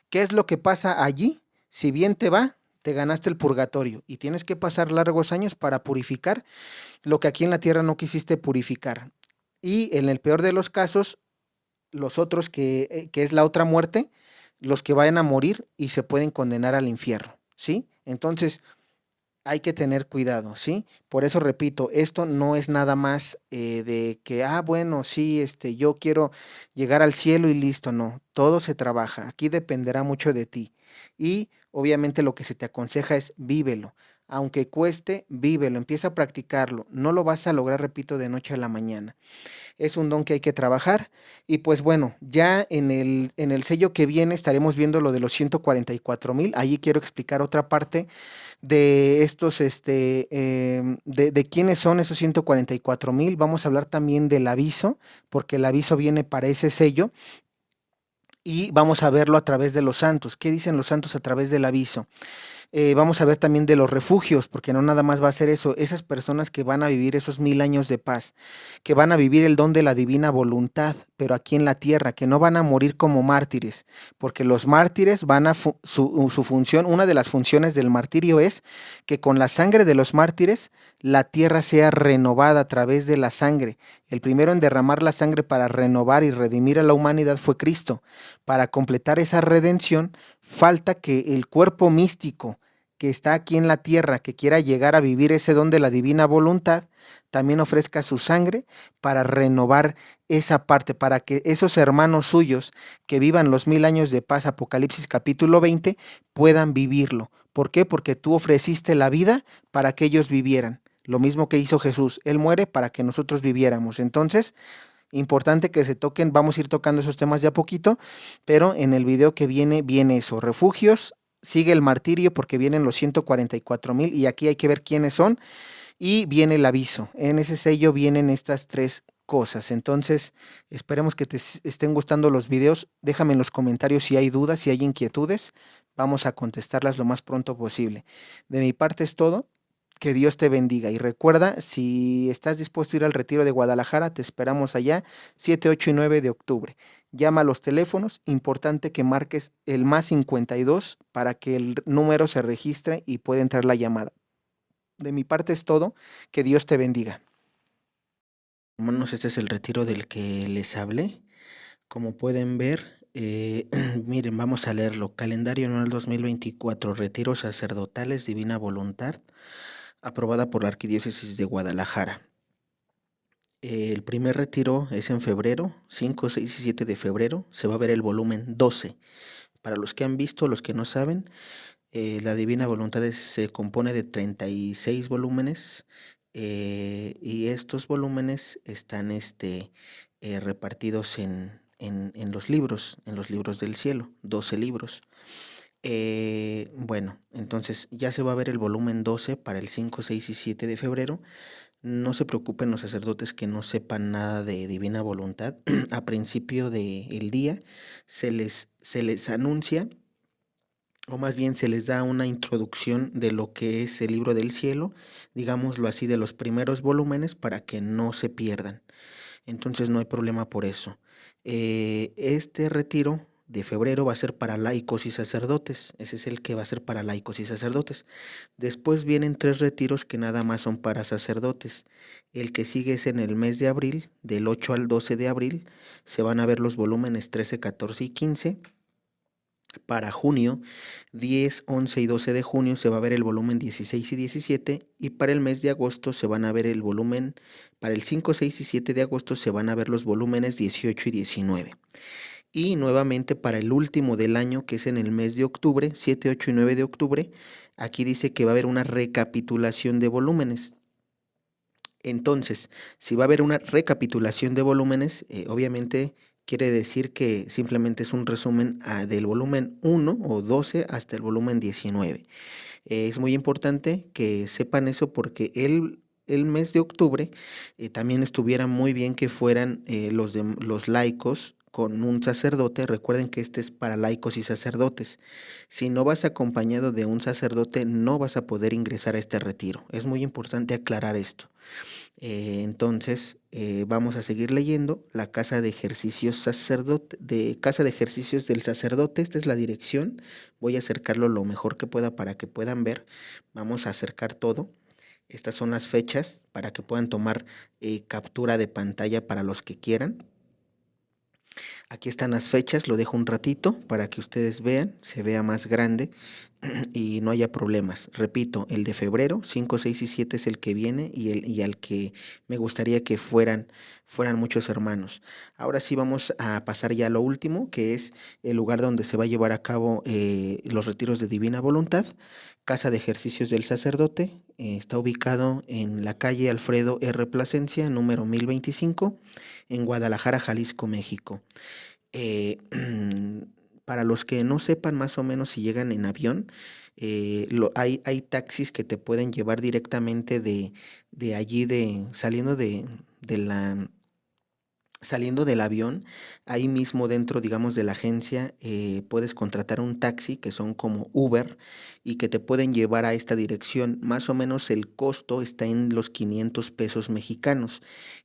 Speaker 4: ¿Qué es lo que pasa allí? Si bien te va, te ganaste el purgatorio y tienes que pasar largos años para purificar lo que aquí en la tierra no quisiste purificar. Y en el peor de los casos, los otros que es la otra muerte, los que vayan a morir y se pueden condenar al infierno, ¿sí? Entonces, hay que tener cuidado, ¿sí? Por eso repito, esto no es nada más de que, bueno, sí, yo quiero llegar al cielo y listo, no, todo se trabaja, aquí dependerá mucho de ti. Y obviamente lo que se te aconseja es vívelo, aunque cueste, vívelo, empieza a practicarlo, no lo vas a lograr, repito, de noche a la mañana. Es un don que hay que trabajar. Y pues bueno, ya en el sello que viene estaremos viendo lo de los 144,000. Allí quiero explicar otra parte de estos, de quiénes son esos 144,000. Vamos a hablar también del aviso, porque el aviso viene para ese sello. Y vamos a verlo a través de los santos. ¿Qué dicen los santos a través del aviso? Vamos a ver también de los refugios, porque no nada más va a ser eso, esas personas que van a vivir esos 1000 años de paz, que van a vivir el don de la divina voluntad, pero aquí en la tierra, que no van a morir como mártires, porque los mártires van a su función, una de las funciones del martirio es que con la sangre de los mártires la tierra sea renovada a través de la sangre. El primero en derramar la sangre para renovar y redimir a la humanidad fue Cristo. Para completar esa redención, falta que el cuerpo místico que está aquí en la tierra, que quiera llegar a vivir ese don de la divina voluntad, también ofrezca su sangre para renovar esa parte, para que esos hermanos suyos que vivan los 1000 años de paz, Apocalipsis capítulo 20, puedan vivirlo. ¿Por qué? Porque tú ofreciste la vida para que ellos vivieran. Lo mismo que hizo Jesús, Él muere para que nosotros viviéramos. Entonces, importante que se toquen, vamos a ir tocando esos temas de a poquito, pero en el video que viene eso, refugios, sigue el martirio porque vienen los 144,000 y aquí hay que ver quiénes son y viene el aviso. En ese sello vienen estas tres cosas. Entonces, esperemos que te estén gustando los videos. Déjame en los comentarios si hay dudas, si hay inquietudes. Vamos a contestarlas lo más pronto posible. De mi parte es todo. Que Dios te bendiga. Y recuerda, si estás dispuesto a ir al retiro de Guadalajara, te esperamos allá 7, 8 y 9 de octubre. Llama a los teléfonos, importante que marques el +52 para que el número se registre y pueda entrar la llamada. De mi parte es todo, que Dios te bendiga. Hermanos, este es el retiro del que les hablé. Como pueden ver, miren, vamos a leerlo. Calendario anual 2024, retiros sacerdotales, divina voluntad, aprobada por la Arquidiócesis de Guadalajara. El primer retiro es en febrero, 5, 6 y 7 de febrero. Se va a ver el volumen 12. Para los que han visto, los que no saben, la Divina Voluntad se compone de 36 volúmenes y estos volúmenes están repartidos en los libros del cielo, 12 libros. Bueno, entonces ya se va a ver el volumen 12 para el 5, 6 y 7 de febrero. No se preocupen los sacerdotes que no sepan nada de divina voluntad. A principio del día se les anuncia, o más bien se les da una introducción de lo que es el libro del cielo, digámoslo así, de los primeros volúmenes para que no se pierdan. Entonces no hay problema por eso. Este retiro de febrero va a ser para laicos y sacerdotes. Ese es el que va a ser para laicos y sacerdotes. Después vienen 3 retiros que nada más son para sacerdotes. El que sigue es en el mes de abril, del 8 al 12 de abril. Se van a ver los volúmenes 13, 14 y 15. Para junio, 10, 11 y 12 de junio se va a ver el volumen 16 y 17 y para el mes de agosto se van a ver el volumen, para el 5, 6 y 7 de agosto se van a ver los volúmenes 18 y 19. Y nuevamente para el último del año, que es en el mes de octubre, 7, 8 y 9 de octubre, aquí dice que va a haber una recapitulación de volúmenes. Entonces, si va a haber una recapitulación de volúmenes, obviamente quiere decir que simplemente es un resumen del volumen 1 o 12 hasta el volumen 19. Es muy importante que sepan eso porque el mes de octubre también estuviera muy bien que fueran los laicos con un sacerdote, recuerden que este es para laicos y sacerdotes. Si no vas acompañado de un sacerdote, no vas a poder ingresar a este retiro. Es muy importante aclarar esto. Entonces, vamos a seguir leyendo la casa de ejercicios casa de ejercicios del sacerdote. Esta es la dirección. Voy a acercarlo lo mejor que pueda para que puedan ver. Vamos a acercar todo. Estas son las fechas para que puedan tomar captura de pantalla para los que quieran. Aquí están las fechas, lo dejo un ratito para que ustedes vean, se vea más grande y no haya problemas. Repito, el de febrero, 5, 6 y 7 es el que viene y al que me gustaría que fueran muchos hermanos. Ahora sí vamos a pasar ya a lo último, que es el lugar donde se va a llevar a cabo los retiros de Divina Voluntad. Casa de Ejercicios del Sacerdote, está ubicado en la calle Alfredo R. Plasencia, número 1025, en Guadalajara, Jalisco, México. Eh, para los que no sepan más o menos si llegan en avión, hay taxis que te pueden llevar directamente de allí, saliendo del avión, ahí mismo dentro, digamos, de la agencia, puedes contratar un taxi que son como Uber y que te pueden llevar a esta dirección. Más o menos el costo está en los 500 pesos mexicanos,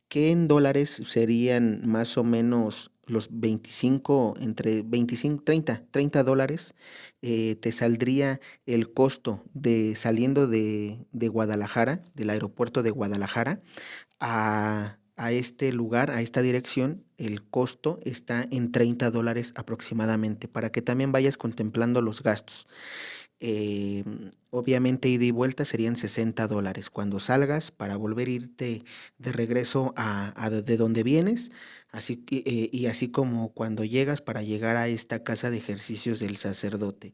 Speaker 4: que en dólares serían más o menos los 25, entre 25, 30 dólares. Te saldría el costo de saliendo de Guadalajara, del aeropuerto de Guadalajara, a este lugar, a esta dirección. El costo está en 30 dólares aproximadamente, para que también vayas contemplando los gastos. Eh, Obviamente ida y vuelta serían 60 dólares. Cuando salgas, para volver a irte de regreso a de donde vienes, y así como cuando llegas para llegar a esta casa de ejercicios del sacerdote.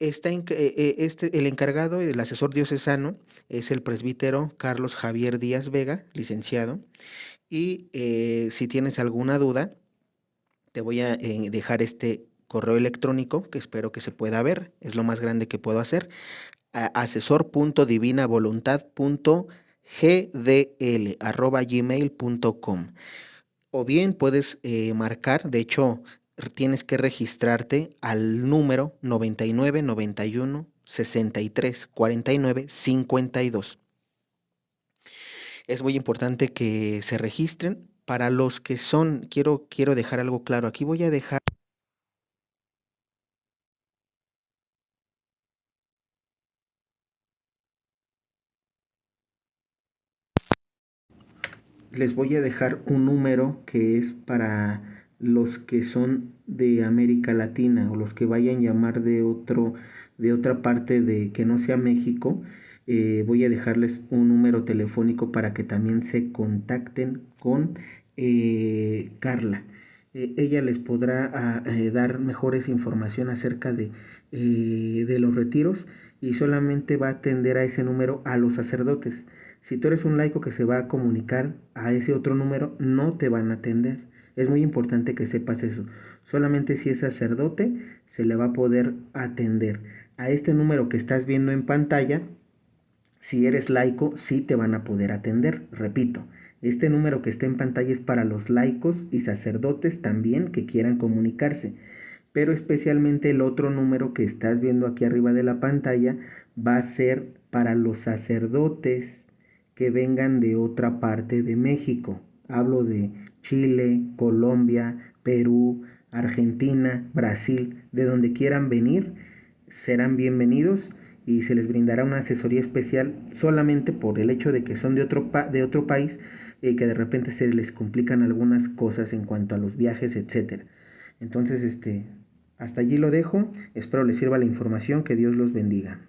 Speaker 4: El encargado, el asesor diocesano, es el presbítero Carlos Javier Díaz Vega, licenciado. Y si tienes alguna duda, te voy a dejar este correo electrónico que espero que se pueda ver. Es lo más grande que puedo hacer. asesor.divinavoluntad.gdl@gmail.com. O bien puedes marcar, de hecho, tienes que registrarte al número 99 91 63 49 52. Es muy importante que se registren. Para los que son, quiero dejar algo claro. Aquí voy a dejar, les voy a dejar un número que es para los que son de América Latina o los que vayan a llamar de otra parte de que no sea México. Voy a dejarles un número telefónico para que también se contacten con Carla. Ella les podrá dar mejores información acerca de los retiros, y solamente va a atender a ese número a los sacerdotes. Si tú eres un laico que se va a comunicar a ese otro número, no te van a atender. Es muy importante que sepas eso. Solamente si es sacerdote se le va a poder atender. A este número que estás viendo en pantalla, si eres laico, sí te van a poder atender. Repito, este número que está en pantalla es para los laicos y sacerdotes también que quieran comunicarse. Pero especialmente el otro número que estás viendo aquí arriba de la pantalla va a ser para los sacerdotes que vengan de otra parte de México. Hablo de Chile, Colombia, Perú, Argentina, Brasil, de donde quieran venir, serán bienvenidos y se les brindará una asesoría especial solamente por el hecho de que son de otro país, que de repente se les complican algunas cosas en cuanto a los viajes, etcétera. Entonces, hasta allí lo dejo. Espero les sirva la información. Que Dios los bendiga.